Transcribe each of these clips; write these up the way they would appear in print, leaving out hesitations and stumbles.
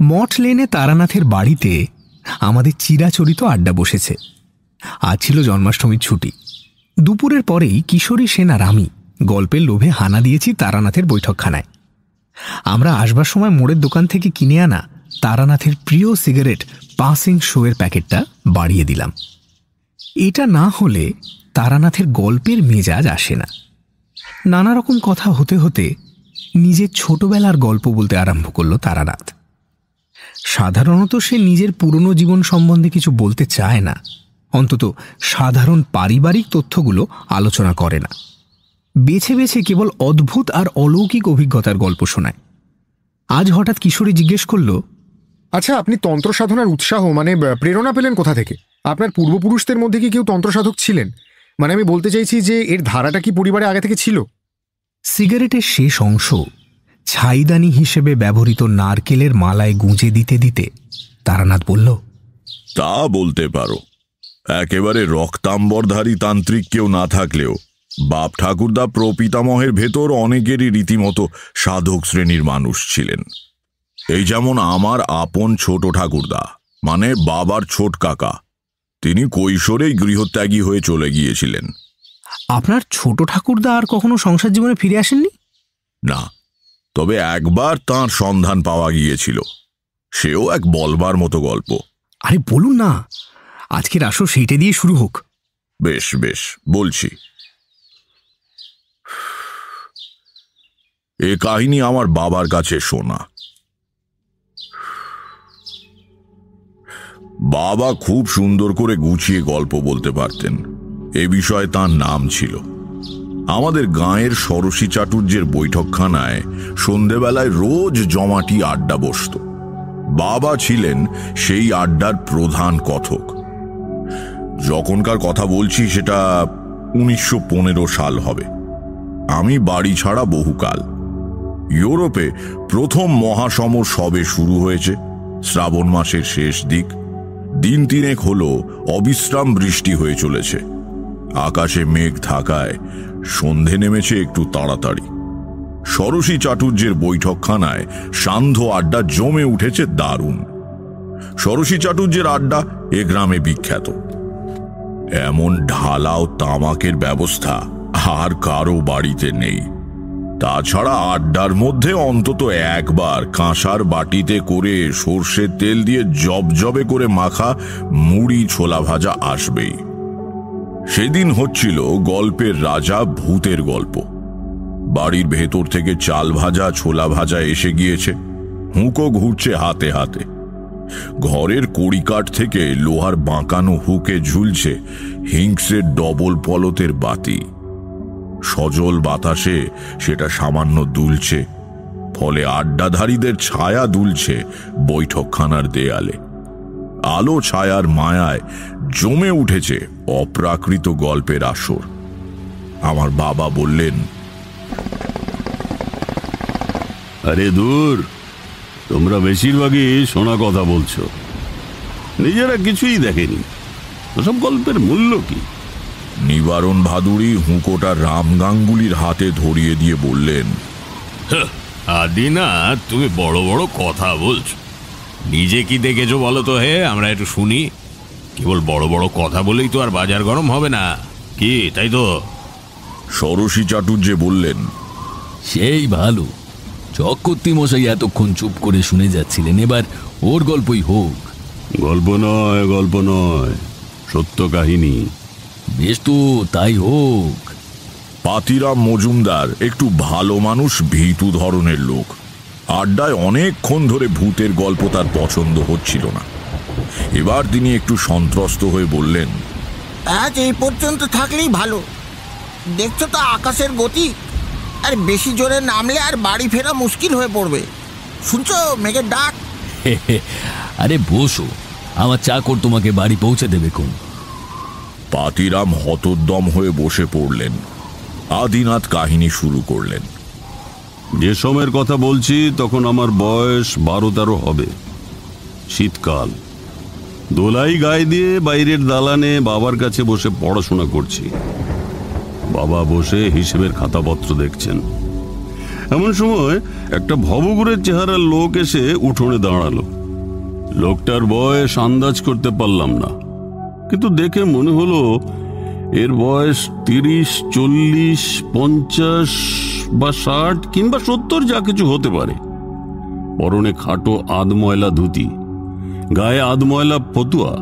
মঠ লেনে তারানাথের বাড়িতে আমাদের চিরাচরিত আড্ডা বসেছে। আজ ছিল জন্মাষ্টমীর ছুটি। দুপুরের পরেই কিশোরী সেন আর আমি গল্পের লোভে হানা দিয়েছি তারানাথের বৈঠকখানায়। আমরা আসবার সময় মোড়ের দোকান থেকে কিনে আনা তারানাথের প্রিয় সিগারেট পাসিং শোয়ের প্যাকেটটা বাড়িয়ে দিলাম। এটা না হলে তারানাথের গল্পের মেজাজ আসে না। নানা রকম কথা হতে হতে নিজের ছোটবেলার গল্প বলতে আরম্ভ করল তারানাথ। সাধারণত সে নিজের পুরনো জীবন সম্বন্ধে কিছু বলতে চায় না, অন্তত সাধারণ পারিবারিক তথ্যগুলো আলোচনা করে না। বেছে বেছে কেবল অদ্ভুত আর অলৌকিক অভিজ্ঞতার গল্প শোনায়। আজ হঠাৎ কিশোরী জিজ্ঞেস করল, আচ্ছা, আপনি তন্ত্র সাধনার উৎসাহ প্রেরণা পেলেন কোথা থেকে? আপনার পূর্বপুরুষদের মধ্যে কি কেউ তন্ত্রসাধক ছিলেন? আমি বলতে চাইছি যে এর ধারাটা কি পরিবারে আগে থেকে ছিল? সিগারেটের শেষ অংশ ছাইদানি হিসেবে ব্যবহৃত নারকেলের মালায় গুঁজে দিতে দিতে তারানাথ বলল, তা বলতে পারো। একেবারে রক্তাম্বরধারী তান্ত্রিক কেউ না থাকলেও বাপ ঠাকুরদা প্রপিতামহের ভেতর অনেকেরই রীতিমতো সাধক শ্রেণীর মানুষ ছিলেন। এই যেমন আমার আপন ছোট ঠাকুরদা, মানে বাবার ছোট কাকা, তিনি কৈশোরেই গৃহত্যাগী হয়ে চলে গিয়েছিলেন। আপনার ছোট ঠাকুরদা আর কখনো সংসার জীবনে ফিরে আসেননি? না, তবে একবার তাঁর সন্ধান পাওয়া গিয়েছিল। সেও এক বলবার মতো গল্প। আরে বলুন না, আজকের আসর সেইটা দিয়ে শুরু হোক। বেশ বেশ, বলছি। এ কাহিনী আমার বাবার কাছে শোনা। বাবা খুব সুন্দর করে গুছিয়ে গল্প বলতে পারতেন। এ বিষয়ে তাঁর নাম ছিল। আমাদের গাঁয়ের ষোড়শী চাটুর্যের বৈঠকখানায় সন্ধেবেলায় রোজ জমাটি আড্ডা বসত। বাবা ছিলেন সেই আড্ডার প্রধান কথক। যখনকার কথা বলছি সেটা 1915 সাল হবে। আমি বাড়ি ছাড়া বহুকাল। ইউরোপে প্রথম মহাসমর সবে শুরু হয়েছে। শ্রাবণ মাসের শেষ দিক। দিন তিনেক হলো অবিশ্রাম বৃষ্টি হয়ে চলেছে। আকাশে মেঘ থাকায় সন্ধে নেমেছে একটু তাড়াতাড়ি। ষোড়শী চাটুর্যের বৈঠকখানায় সান্ধ্য আড্ডা জমে উঠেছে দারুণ। ষোড়শী চাটুর্যের আড্ডা এ গ্রামে বিখ্যাত। এমন ঢালাও তামাকের ব্যবস্থা আর কারো বাড়িতে নেই। তাছাড়া আড্ডার মধ্যে অন্তত একবার কাঁসার বাটিতে করে সর্ষের তেল দিয়ে জবজবে করে মাখা মুড়ি ছোলা ভাজা আসবেই। সেদিন হচ্ছিল গল্পের রাজা ভূতের গল্প। বাড়ির ভেতর থেকে চাল ভাজা ছোলা ভাজা এসে গিয়েছে। হুঁকো ঘুরছে হাতে হাতে। ঘরের কড়িকাঠ থেকে লোহার বাঁকানো হুকে ঝুলছে হিংসের ডবল পলতের বাতি। সজল বাতাসে সেটা সামান্য দুলছে, ফলে আড্ডাধারীদের ছায়া দুলছে বৈঠকখানার দেয়ালে। আলো ছায়ার মায়ায় জমে উঠেছে অপ্রাকৃত গল্পের আসর। আমার বাবা বললেন, আরে দূর, তোমরা বেশিরভাগই শোনা কথা বলছো, নিজেরা কিছুই দেখেনি। ওসব গল্পের মূল্য কি? নিবারণ ভাদুড়ি হুঁকোটা রাম গাঙ্গুলির হাতে ধরিয়ে দিয়ে বললেন, আদিনা, তুমি বড় বড় কথা বলছো। নিজে কি দেখেছো বলো তো? হে, আমরা একটু শুনি। কেবল বড় বড় কথা বলেই তো আর বাজার গরম হবে না, কি তাই তো? ষোড়শী চাটুর্যে বললেন, সেই ভালো। চক্রবর্তী মশাই এতক্ষণ চুপ করে শুনে যাচ্ছিলেন, এবার ওর গল্পই হোক। গল্প নয়, গল্প নয়, সত্য কাহিনী। বেশ তো, তাই হোক। পাতিরাম মজুমদার একটু ভালো মানুষ, ভীতু ধরনের লোক। আড্ডায় অনেকক্ষণ ধরে ভূতের গল্প তার পছন্দ হচ্ছিল না। এবার তিনি একটু সন্ত্রস্ত হয়ে বললেন, আজ এই পর্যন্ত থাকলেই ভালো। দেখছো তো আকাশের গতি, আর বেশি জোরে নামলে আর বাড়ি ফেরা মুশকিল হয়ে পড়বে। শুনছো মেঘের ডাক? আরে বসো, আমার চাকর তোমাকে বাড়ি পৌঁছে দেবে কোন। পাতিরাম হতোদ্যম হয়ে বসে পড়লেন। আদিনাথ কাহিনী শুরু করলেন। যে সময়ের কথা বলছি তখন আমার বয়স 12-13 হবে। শীতকাল। দোলাই গায়ে দিয়ে বাইরের দালানে বাবার কাছে বসে পড়াশোনা করছি। বাবা বসে হিসেবের খাতাপত্র দেখছেন। এমন সময় একটা ভবঘুরের চেহারার লোক এসে উঠোনে দাঁড়ালো। লোকটার বয়স আন্দাজ করতে পারলাম না, কিন্তু দেখে মনে হলো এর বয়স 30, 40, 50 বা 60 কিংবা 70 যা কিছু হতে পারে। পরনে খাটো আধময়লা ধুতি, গায়ে আধময়লা ফতুয়া,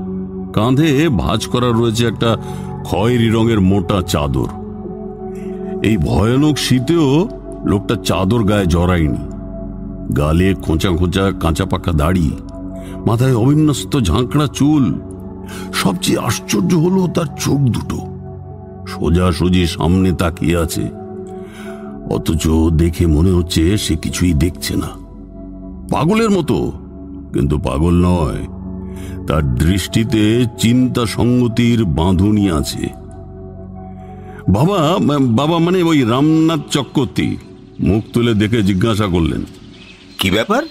কাঁধে ভাঁজ করা রয়েছে একটা খয়েরি রঙের মোটা চাদর। এই ভয়ানক শীতেও লোকটা চাদর গায়ে জড়ায়নি। গালে খোঁচা খোঁচা কাঁচা পাকা দাড়ি, মাথায় অবিন্যস্ত ঝাঁকড়া চুল। সবচেয়ে আশ্চর্য হলো তার চোখ দুটো সোজাসুজি সামনে তাকিয়ে আছে, অথচ দেখে মনে হচ্ছে সে কিছুই দেখছে না। পাগলের মতো, কিন্তু পাগল নয়। তার দৃষ্টিতে চিন্তা সংগতির বাঁধুনি আছে। বাবা বাবা মানে ওই রামনাথ চক্রবর্তী মুখ তুলে দেখে জিজ্ঞাসা করলেন, কি ব্যাপার?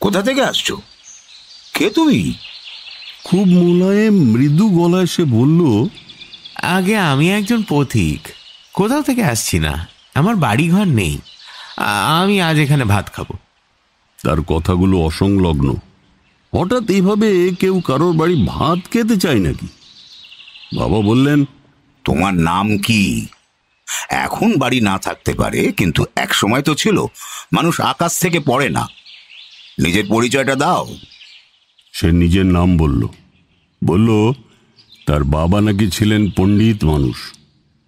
কোথা থেকে আসছো? কে তুমি? খুব মোলায়েম মৃদু গলায় সে বলল, আগে আমি একজন পথিক, কোথাও থেকে আসছি না, আমার বাড়িঘর নেই, আমি আজ এখানে ভাত খাবো। তার কথাগুলো অসংলগ্ন। হঠাৎ এইভাবে কেউ কারোর বাড়ি ভাত খেতে চায় নাকি? বাবা বললেন, তোমার নাম কি? এখন বাড়ি না থাকতে পারে, কিন্তু এক সময় তো ছিল। মানুষ আকাশ থেকে পড়ে না। নিজের পরিচয়টা দাও। সে নিজের নাম বলল। বলল তার বাবা নাকি ছিলেন পণ্ডিত মানুষ,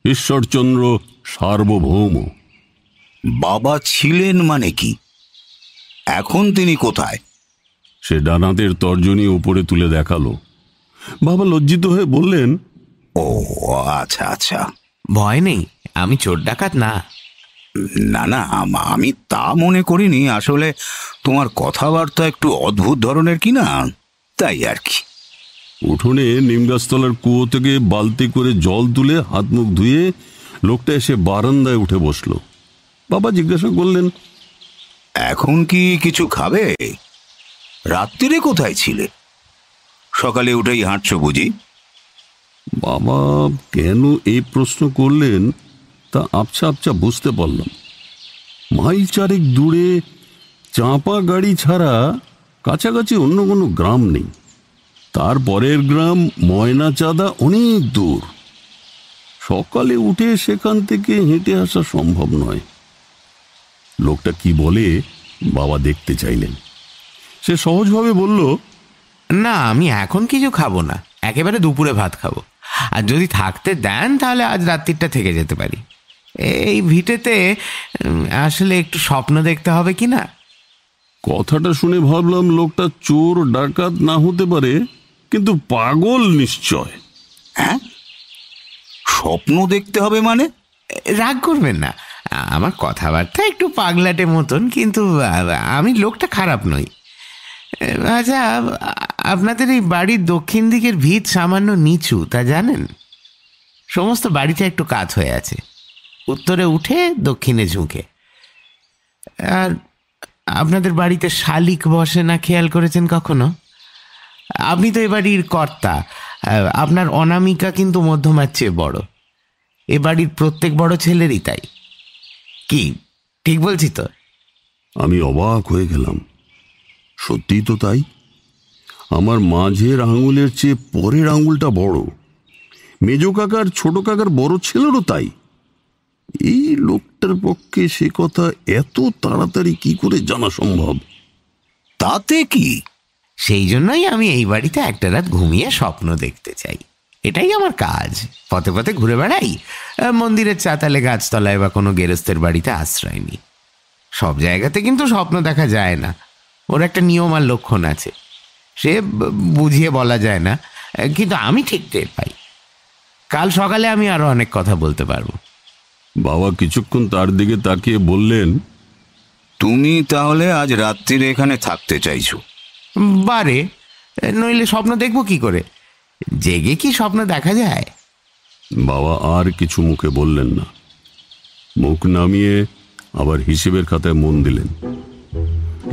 ঈশ্বরচন্দ্র সার্বভৌম। বাবা ছিলেন মানে কি? এখন তিনি কোথায়? সে ডানাতের তর্জনী উপরে তুলে দেখালো। বাবা লজ্জিত হয়ে বললেন, ও আচ্ছা আচ্ছা। ভয় নেই, আমি চোর ডাকাত না। না না, আমি তা মনে করিনি। আসলে তোমার কথাবার্তা একটু অদ্ভুত ধরনের কি না, তাই আর কি। উঠোনে নিমগাছতলার কুয়ো থেকে বালতি করে জল তুলে হাত মুখ ধুয়ে লোকটা এসে বারান্দায় উঠে বসলো। বাবা জিজ্ঞাসা করলেন, এখন কি কিছু খাবে? রাত্রিরে কোথায় ছিলে? সকালে উঠেই হাঁটছো বুঝি? বাবা কেন এই প্রশ্ন করলেন তা আবছা আবছা বুঝতে পারলাম। মাইল 4 দূরে চাঁপা গাড়ি ছাড়া কাছাকাছি অন্য কোনো গ্রাম নেই। তারপরের গ্রাম ময়নাচাঁদা অনেক দূর। সকালে উঠে সেখান থেকে হেঁটে আসা সম্ভব নয়। লোকটা কি বলে বাবা দেখতে চাইলেন। সে সহজভাবে বলল, না, আমি এখন কিছু খাবো না, একেবারে দুপুরে ভাত খাবো। আর যদি থাকতে দেন তাহলে আজ রাত্রিটা থেকে যেতে পারি। এই ভিটেতে আসলে একটু স্বপ্ন দেখতে হবে কি না। কথাটা শুনে ভাবলাম লোকটা চোর ডাকাত না হতে পারে, কিন্তু পাগল নিশ্চয়। হ্যাঁ, স্বপ্ন দেখতে হবে মানে? রাগ করবেন না, আমার কথাবার্তা একটু পাগলাটে মতন, কিন্তু আমি লোকটা খারাপ নই। আচ্ছা, আপনাদের এই বাড়ির দক্ষিণ দিকের ভিত সামান্য নিচু, তা জানেন? সমস্ত বাড়িতে একটু কাত হয়ে আছে, উত্তরে উঠে দক্ষিণে ঝুঁকে। আর আপনাদের বাড়িতে শালিক বসে না, খেয়াল করেছেন কখনো? আপনি তো এ বাড়ির কর্তা, আপনার অনামিকা কিন্তু মধ্যমার চেয়ে বড়। এ বাড়ির প্রত্যেক বড় ছেলেরই তাই। কি ঠিক বলছি তো? আমি অবাক হয়ে গেলাম। সত্যিই তো তাই। আমার মাঝের আঙুলের চেয়ে পরের আঙুলটা বড়। মেজ কাকার ছোট কাকার বড় ছেলেরও তাই। এই লোকটার পক্ষে সে কথা এত তাড়াতাড়ি কি করে জানা সম্ভব? তাতে কি? সেই জন্যই আমি এই বাড়িতে একটা রাত ঘুমিয়ে স্বপ্ন দেখতে চাই। এটাই আমার কাজ। পথে পথে ঘুরে বেড়াই, মন্দিরের চাতালে, গাছতলায় বা কোনো গেরস্তের বাড়িতে আশ্রয় নিই। সব জায়গাতে কিন্তু স্বপ্ন দেখা যায় না, ওর একটা নিয়ম আর লক্ষণ আছে, সে বুঝিয়ে বলা যায় না, কিন্তু আমি ঠিক টের পাই। কাল সকালে আমি আরো অনেক কথা বলতে পারবো। বাবা কিছুক্ষণ তার দিকে তাকিয়ে বললেন, তুমি তাহলে আজ রাত্রিরে এখানে থাকতে চাইছো? বারে, নইলে স্বপ্ন দেখবো কি করে? জেগে কি স্বপ্ন দেখা যায়? বাবা আর কিছু মুখে বললেন না। মুখ নামিয়ে আবার হিসেবের খাতায় মন দিলেন।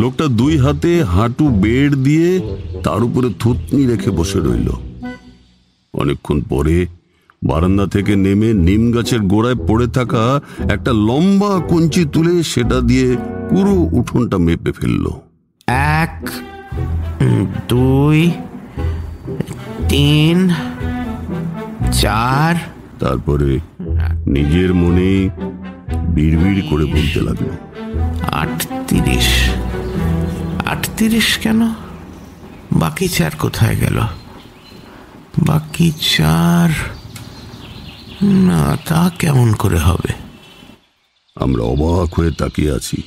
লোকটা 2 হাতে হাঁটু বেড় দিয়ে তার উপরে থুতনি রেখে বসে রইল। অনেকক্ষণ পরে বারান্দা থেকে নেমে নিম গাছের গোড়ায় পড়ে থাকা একটা লম্বা কঞ্চি তুলে সেটা দিয়ে পুরো উঠোনটা মেপে ফেলল। 1 2 3 4। তারপরে নিজের মনে বিড়বিড় করে বলতে লাগলো, 38। 38 কেন? বাকি 4 কোথায় গেল? বাকি 4 না, তা কেমন করে হবে? আমরা অবাক হয়ে তাকিয়ে আছি।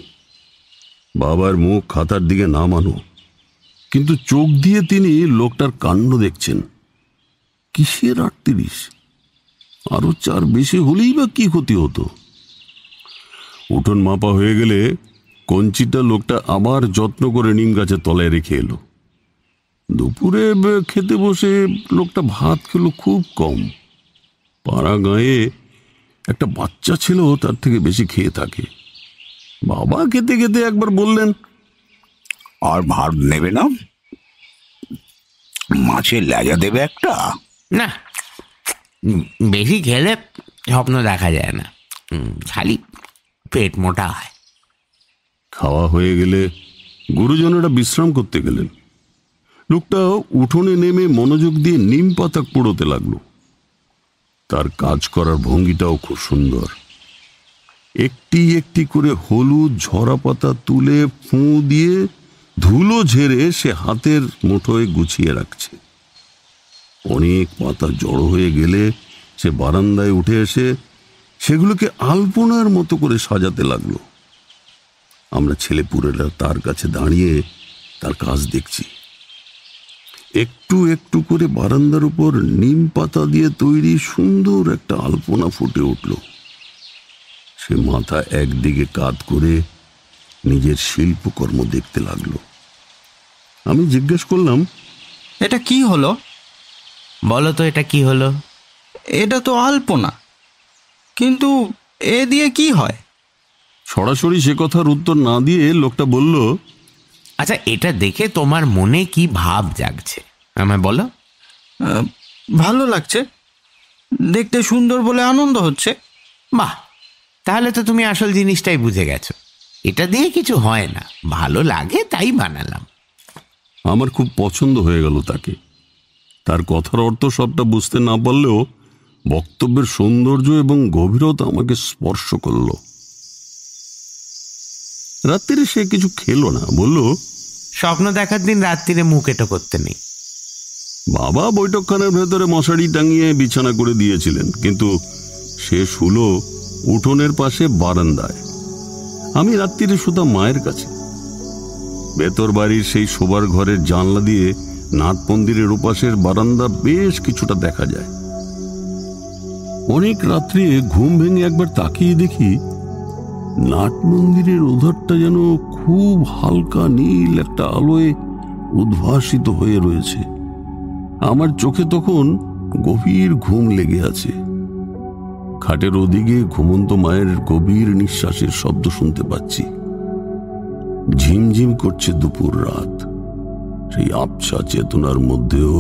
বাবার মুখ খাতার দিকে নামানো, কিন্তু চোখ দিয়ে তিনি লোকটার কাণ্ড দেখছেন। কিসের 38? আরো 4 বেশি হলেই বা কি ক্ষতি হতো? উঠোন মাপা হয়ে গেলে কঞ্চিটা লোকটা আবার যত্ন করে নিম গাছের তলায় রেখে এলো। দুপুরে খেতে বসে লোকটা ভাত খেলো খুব কম। পাড়া গাঁয়ে একটা বাচ্চা ছিল তার থেকে বেশি খেয়ে থাকে। বাবা খেতে খেতে একবার বললেন, আর ভাত নেবে না? মাছের লেজা দেবে একটা? না, বেশি খেলে স্বপ্ন দেখা যায় না, খালি পেট মোটা হয়। খাওয়া হয়ে গেলে গুরুজনেরা বিশ্রাম করতে গেলেন। লোকটা উঠোনে নেমে মনোযোগ দিয়ে নিম পাতা কুড়োতে লাগলো। তার কাজ করার ভঙ্গিটাও খুব সুন্দর। একটি একটি করে হলুদ ঝরা পাতা তুলে ফুঁ দিয়ে ধুলো ঝেড়ে সে হাতের মুঠোয় গুছিয়ে রাখছে। অনেক পাতা জড়ো হয়ে গেলে সে বারান্দায় উঠে এসে সেগুলোকে আলপনার মতো করে সাজাতে লাগলো। আমরা ছেলেপুলেরা তার কাছে দাঁড়িয়ে তার কাজ দেখছি। একটু একটু করে বারান্দার উপর নিম পাতা দিয়ে তৈরি সুন্দর একটা আলপনা ফুটে উঠল। সে মাথা একদিকে কাত করে নিজের শিল্পকর্ম দেখতে লাগলো। আমি জিজ্ঞেস করলাম, এটা কি হলো? বলো তো, এটা কি হলো? এটা তো আলপনা, কিন্তু এ দিয়ে কি হয়? সরাসরি সে কথার উত্তর না দিয়ে লোকটা বলল, আচ্ছা, এটা দেখে তোমার মনে কি ভাব জাগছে আমায় বলো। ভালো লাগছে, দেখতে সুন্দর বলে আনন্দ হচ্ছে। বাহ, তাহলে তো তুমি আসল জিনিসটাই বুঝে গেছো। এটা দিয়ে কিছু হয় না, ভালো লাগে তাই বানালাম। আমার খুব পছন্দ হয়ে গেল তাকে। তার কথার অর্থ সবটা বুঝতে না পারলেও বক্তব্যের সৌন্দর্য এবং গভীরতা আমাকে স্পর্শ করল। রাত্রিরে সে কিছু খেলো না, বলল, স্বপ্ন দেখার দিন রাত্রিরে মুখ এটো করতে নেই। বাবা বৈঠকখানার ভেতরে মশারি টাঙিয়ে বিছানা করে দিয়েছিলেন, কিন্তু সে শুলো উঠোনের পাশে বারান্দায়। আমি রাত্রিরে শুতাম মায়ের কাছে। ভেতর বাড়ির সেই শোবার ঘরের জানলা দিয়ে নাট মন্দিরের ওপাশের বারান্দা বেশ কিছুটা দেখা যায়। অনেক রাত্রে ঘুম ভেঙে একবার তাকিয়ে দেখি নাট মন্দিরের ওধারটা যেন খুব হালকা নীল একটা আলোয় উদ্ভাসিত হয়ে রয়েছে। আমার চোখে তখন গভীর ঘুম লেগে আছে। খাটের ওদিকে ঘুমন্ত মায়ের গভীর নিঃশ্বাসের শব্দ শুনতে পাচ্ছি। ঝিমঝিম করছে দুপুর রাত। সেই আবছা চেতনার মধ্যেও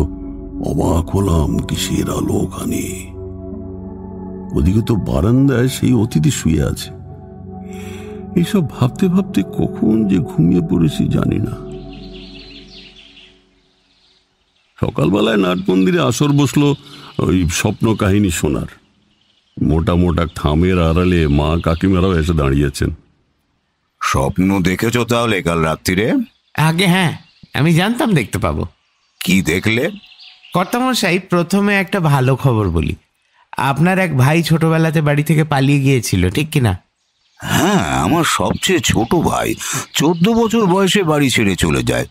অবাক হলাম কিসের আলো ওখানে। ওদিকে তো বারান্দায় সেই অতিথি শুয়ে আছে। এইসব ভাবতে ভাবতে কখন যে ঘুমিয়ে পড়েছি জানি না। সকালবেলায় নাট মন্দিরে আসর বসলো ওই স্বপ্ন কাহিনী শোনার। মোটা মোটা থামের আড়ালে মা কাকিমারাও এসে দাঁড়িয়েছেন। স্বপ্ন দেখেছ তাহলে কাল রাত্রিরে? আগে হ্যাঁ, আমি জানতাম দেখতে পাবো। কি দেখলে? কর্তামশাই, প্রথমে একটা ভালো খবর বলি। আপনার এক ভাই ছোটবেলাতে বাড়ি থেকে পালিয়ে গিয়েছিল, ঠিক কিনা? হ্যাঁ, আমার সবচেয়ে ছোট ভাই 14 বছর বয়সে বাড়ি ছেড়ে চলে যায়।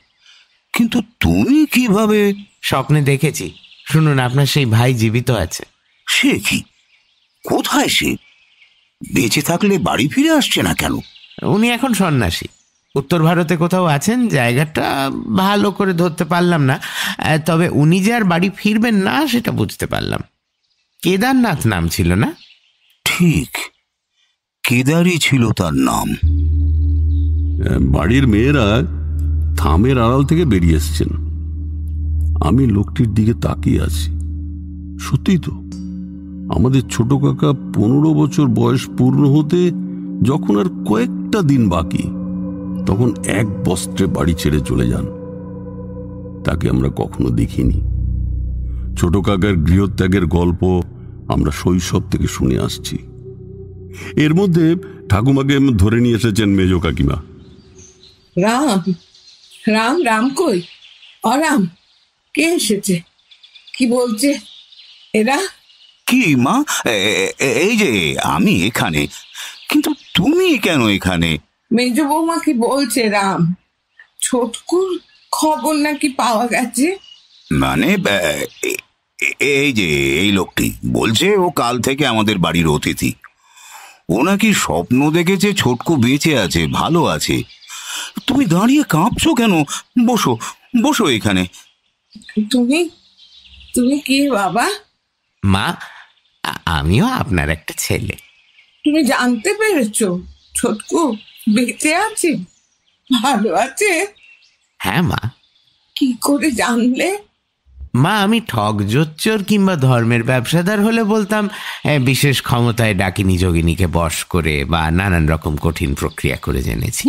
কিন্তু তুমি কিভাবে? স্বপ্নে দেখেছি। শুনুন, আপনার সেই ভাই জীবিত আছে। সে কি? কোথায় সে? বেঁচে থাকলে বাড়ি ফিরে আসছে না কেন? উনি এখন সন্ন্যাসী, উত্তর ভারতে কোথাও আছেন। জায়গাটা ভালো করে ধরতে পারলাম না, তবে উনি যে আর বাড়ি ফিরবেন না সেটা বুঝতে পারলাম। কেদারনাথ নাম ছিল না? ঠিক, কেদারই ছিল তার নাম। বাড়ির মেয়েরা থামের আড়াল থেকে বেরিয়ে এসছেন। আমি লোকটির দিকে তাকিয়ে আছি। সত্যি তো, আমাদের ছোট কাকা 15 বছর বয়স পূর্ণ হতে যখন আর কয়েকটা দিন বাকি, তখন এক বস্ত্রে বাড়ি ছেড়ে চলে যান। তাকে আমরা কখনো দেখিনি। ছোট কাকার গৃহত্যাগের গল্প আমরা শৈশব থেকে শুনে আসছি। এর মধ্যে ঠাকুমাকে ধরে নিয়ে এসেছেন মেজ কাকিমা। রাম রাম রাম কই? অরাম, কে এসেছে? কি বলছে এরা? কি মা, এই যে আমি এখানে, কিন্তু তুমি কেন এখানে? মেজ বৌমা কি বলছে রাম? ছোটকুর খবর নাকি পাওয়া গেছে? মানে এই যে এই লোকটি বলছে ও কাল থেকে আমাদের বাড়ির অতিথি। ও নাকি স্বপ্ন দেখেছে ছোটকু বেঁচে আছে, ভালো আছে। তুমি দাঁড়িয়ে কাঁপছো কেন? বসো বসো এখানে। তুমি তুমি কি বাবা? মা, আমিও আপনার একটা ছেলে। তুমি জানতে পেরেছো ছোটকু বেঁচে আছে, ভালো আছে? হ্যাঁ মা। কি করে জানলে? মা, আমি ঠক জোচ্চোর কিংবা ধর্মের ব্যবসাদার হলে বলতাম বিশেষ ক্ষমতায় ডাকিনী যোগিনীকে বশ করে বা নানান রকম কঠিন প্রক্রিয়া করে জেনেছি।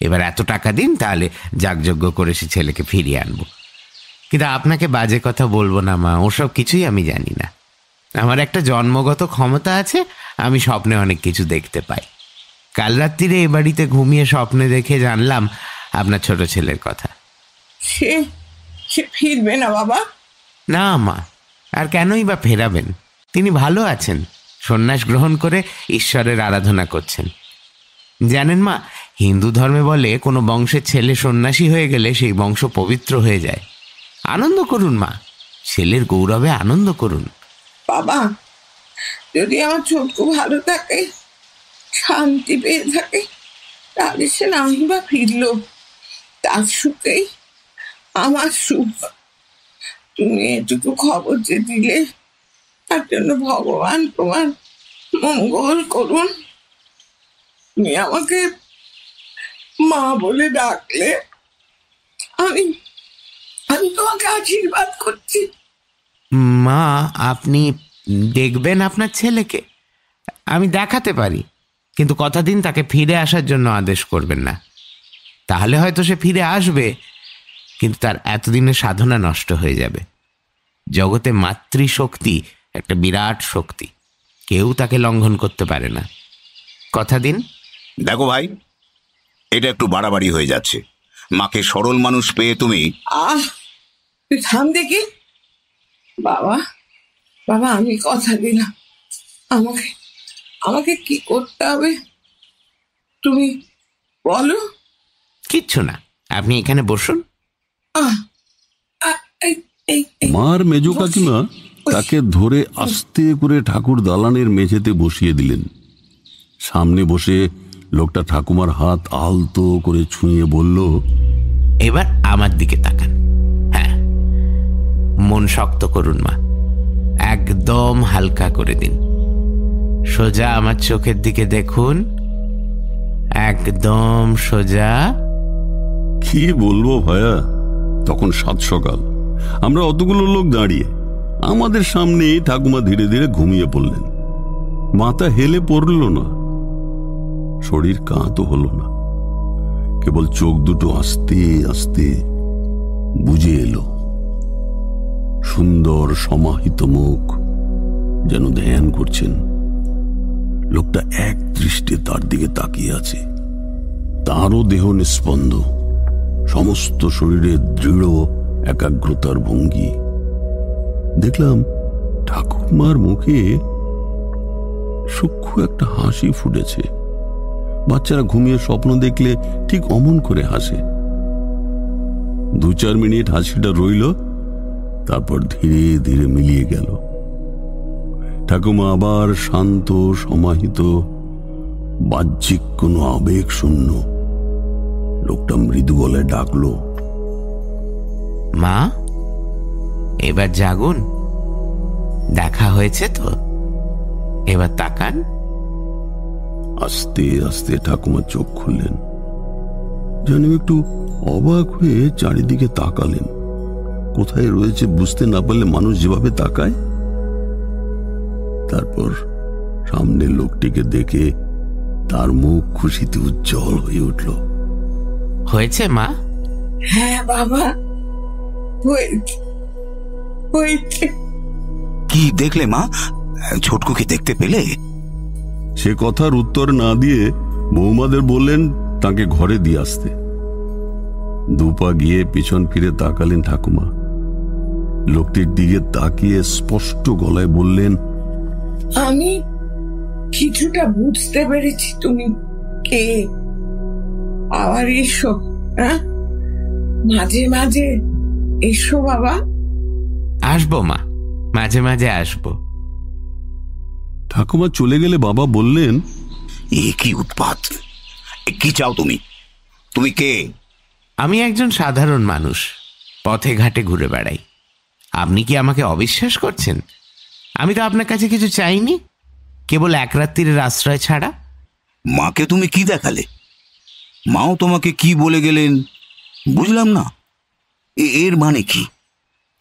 এবার এত টাকা দিন, তাহলে যাগযজ্ঞ করে সে ছেলেকে ফিরিয়ে আনবো। কিন্তু আপনাকে বাজে কথা বলবো না মা, ওসব কিছুই আমি জানি না। আমার একটা জন্মগত ক্ষমতা আছে, আমি স্বপ্নে অনেক কিছু দেখতে পাই। কাল রাত্রিরে এ বাড়িতে ঘুমিয়ে স্বপ্নে দেখে জানলাম আপনার ছোট ছেলের কথা। সে সে ফিরবে না বাবা? না মা, আর কেনই বা ফেরাবেন? তিনি ভালো আছেন, সন্ন্যাস গ্রহণ করে ঈশ্বরের আরাধনা করছেন। জানেন মা, হিন্দু ধর্মে বলে কোনো বংশের ছেলে সন্ন্যাসী হয়ে গেলে সেই বংশ পবিত্র হয়ে যায়। আনন্দ করুন মা, ছেলের গৌরবে আনন্দ করুন। বাবা, যদি আমার ছোটকু ভালো থাকে, শান্তি পেয়ে থাকে, তাহলে সে নাই বা ফিরলো, তার সুখেই আমার সুখ। তুমি এটুকু খবর যে দিলে, তার জন্য ভগবান তোমার মঙ্গল করুন। তুমি আমাকে মা বলে ডাকলে আমি আমি তোমাকে আশীর্বাদ করছি। মা, আপনি দেখবেন আপনার ছেলেকে? আমি দেখাতে পারি, কিন্তু কথা দিন তাকে ফিরে আসার জন্য আদেশ করবেন না। তাহলে হয়তো সে ফিরে আসবে, কিন্তু তার এতদিনের সাধনা নষ্ট হয়ে যাবে। জগতে মাতৃশক্তি একটা বিরাট শক্তি, কেউ তাকে লঙ্ঘন করতে পারে না। কথা দিন। দেখো ভাই, এটা একটু বাড়াবাড়ি হয়ে যাচ্ছে। মাকে সরল মানুষ পেয়ে তুমি। তুই থাম দেখি। বাবা বাবা, আমি কথা দিলাম, আমাকে আমাকে কি করতে হবে তুমি বলো। কিচ্ছু না, আপনি এখানে বসুন। মার মেজ কাকিমা তাকে ধরে আস্তে করে ঠাকুর দালানের মেঝেতে বসিয়ে দিলেন। সামনে বসে লোকটা ঠাকুমার হাত আলতো করে ছুঁয়ে বলল, এবার আমার দিকে তাকান। হ্যাঁ, মন শক্ত করুন মা, একদম হালকা করে দিন। সোজা আমার চোখের দিকে দেখুন, একদম সোজা। কি বলবো ভায়া, তখন 7 সকাল। আমরা অতগুলো লোক দাঁড়িয়ে, আমাদের সামনে ঠাকুমা ধীরে ধীরে ঘুমিয়ে পড়লেন। মাথা হেলে পড়ল না, শরীর কাঁতো হলো না, কেবল চোখ দুটো আস্তে আস্তে বুজে এলো। সুন্দর সমাহিত মুখ, যেন ধ্যান করছেন। লোকটা এক দৃষ্টে তার দিকে তাকিয়ে আছে। তারও দেহ নিস্পন্দ, সমস্ত শরীরে দৃঢ় একাগ্রতার ভঙ্গি। দেখলাম ঠাকুরমার মুখে সূক্ষ্ম একটা হাসি ফুটেছে। বাচ্চারা ঘুমিয়ে স্বপ্ন দেখলে ঠিক অমন করে হাসে। 2-4 মিনিট হাসিটা রইল, তারপর ধীরে ধীরে মিলিয়ে গেল। ঠাকুমা আবার শান্ত, সমাহিত, বাহ্যিক কোনো আবেগ শূন্য। লোকটা মৃদু গলায় ডাকলো, মা, এবার জাগুন। দেখা হয়েছে তো, এবার তাকান। আস্তে আস্তে ঠাকুমা চোখ খুললেন, যেন একটু অবাক হয়ে চারিদিকে তাকালেন। কোথায় রয়েছে বুঝতে না পারলে মানুষ যেভাবে তাকায়, তারপর সামনের লোকটিকে দেখে তার মুখ খুশিতে উজ্জ্বল হয়ে উঠল। হয়েছে মা? হ্যাঁ বাবা, হয়েছে। কি দেখলে মা? ছোটকুকে দেখতে পেলে? সে কথার উত্তর না দিয়ে বৌমাদের বললেন তাকে ঘরে দিয়ে আসতে। দুপা গিয়ে পিছন ফিরে তাকালেন ঠাকুমা। লোকটির দিকে তাকিয়ে স্পষ্ট গলায় বললেন, আমি কিছুটা বুঝতে পেরেছি তুমি কে। আবার এসো, হ্যাঁ, মাঝে মাঝে এসো বাবা। আসবো মা, মাঝে মাঝে আসবো। ঠাকুমা চলে গেলে বাবা বললেন, এ কি উৎপাত! কি চাও তুমি? তুমি কে? আমি একজন সাধারণ মানুষ, পথে ঘাটে ঘুরে বেড়াই। আপনি কি আমাকে অবিশ্বাস করছেন? আমি তো আপনার কাছে কিছু চাইনি, কেবল এক রাত্রির আশ্রয় ছাড়া। মাকে তুমি কি দেখালে? মাও তোমাকে কি বলে গেলেন বুঝলাম না। এর মানে কি?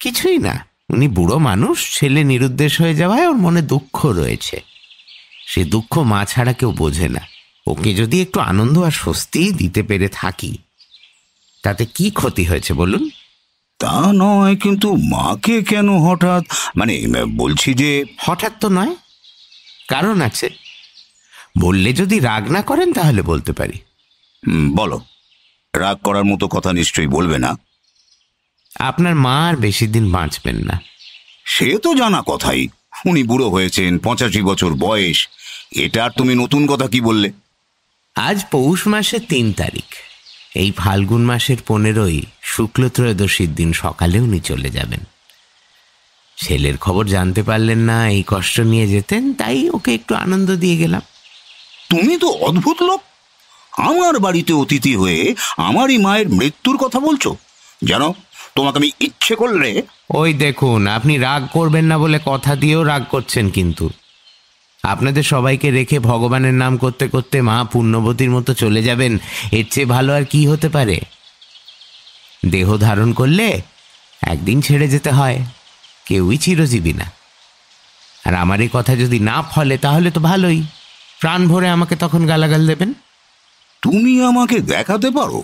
কিছুই না, উনি বুড়ো মানুষ, ছেলে নিরুদ্দেশ হয়ে যাওয়ায় ওর মনে দুঃখ রয়েছে। সে দুঃখ মা ছাড়া কেউ বোঝে না। ওকে যদি একটু আনন্দ আর স্বস্তি দিতে পেরে থাকি, তাতে কি ক্ষতি হয়েছে বলুন? তা নয়, কিন্তু মাকে কেন হঠাৎ? মানে বলছি যে হঠাৎ তো নয়, কারণ আছে। বললে যদি রাগ না করেন তাহলে বলতে পারি। বলো। রাগ করার মতো কথা নিশ্চয়ই বলবে না। আপনার মা আর বেশি দিন বাঁচবেন না। সে তো জানা কথাই, উনি বুড়ো হয়েছেন, 85 বছর বয়স। এটা আর তুমি নতুন কথা কি বললে? আজ পৌষ মাসের 3 তারিখ, এই ফাল্গুন মাসের 15ই শুক্ল ত্রয়োদশীর দিন সকালে উনি চলে যাবেন। ছেলের খবর জানতে পারলেন না, এই কষ্ট নিয়ে যেতেন, তাই ওকে একটু আনন্দ দিয়ে গেলাম। তুমি তো অদ্ভুত লোক। আমার বাড়িতে অতিথি হয়ে আমারই মায়ের মৃত্যুর কথা বলছো। জানো, তোমাকে আমি ইচ্ছে করলে... ওই দেখুন, আপনি রাগ করবেন না বলে কথা দিয়েও রাগ করছেন। কিন্তু আপনাদের সবাইকে রেখে ভগবানের নাম করতে করতে মা পুণ্যবতীর মতো চলে যাবেন, এর চেয়ে ভালো আর কি হতে পারে? দেহ ধারণ করলে একদিন ছেড়ে যেতে হয়, কেউই চিরজীবী না। আর আমার এই কথা যদি না ফলে তাহলে তো ভালোই, প্রাণ ভরে আমাকে তখন গালাগাল দেবেন। তুমি আমাকে দেখাতে পারো?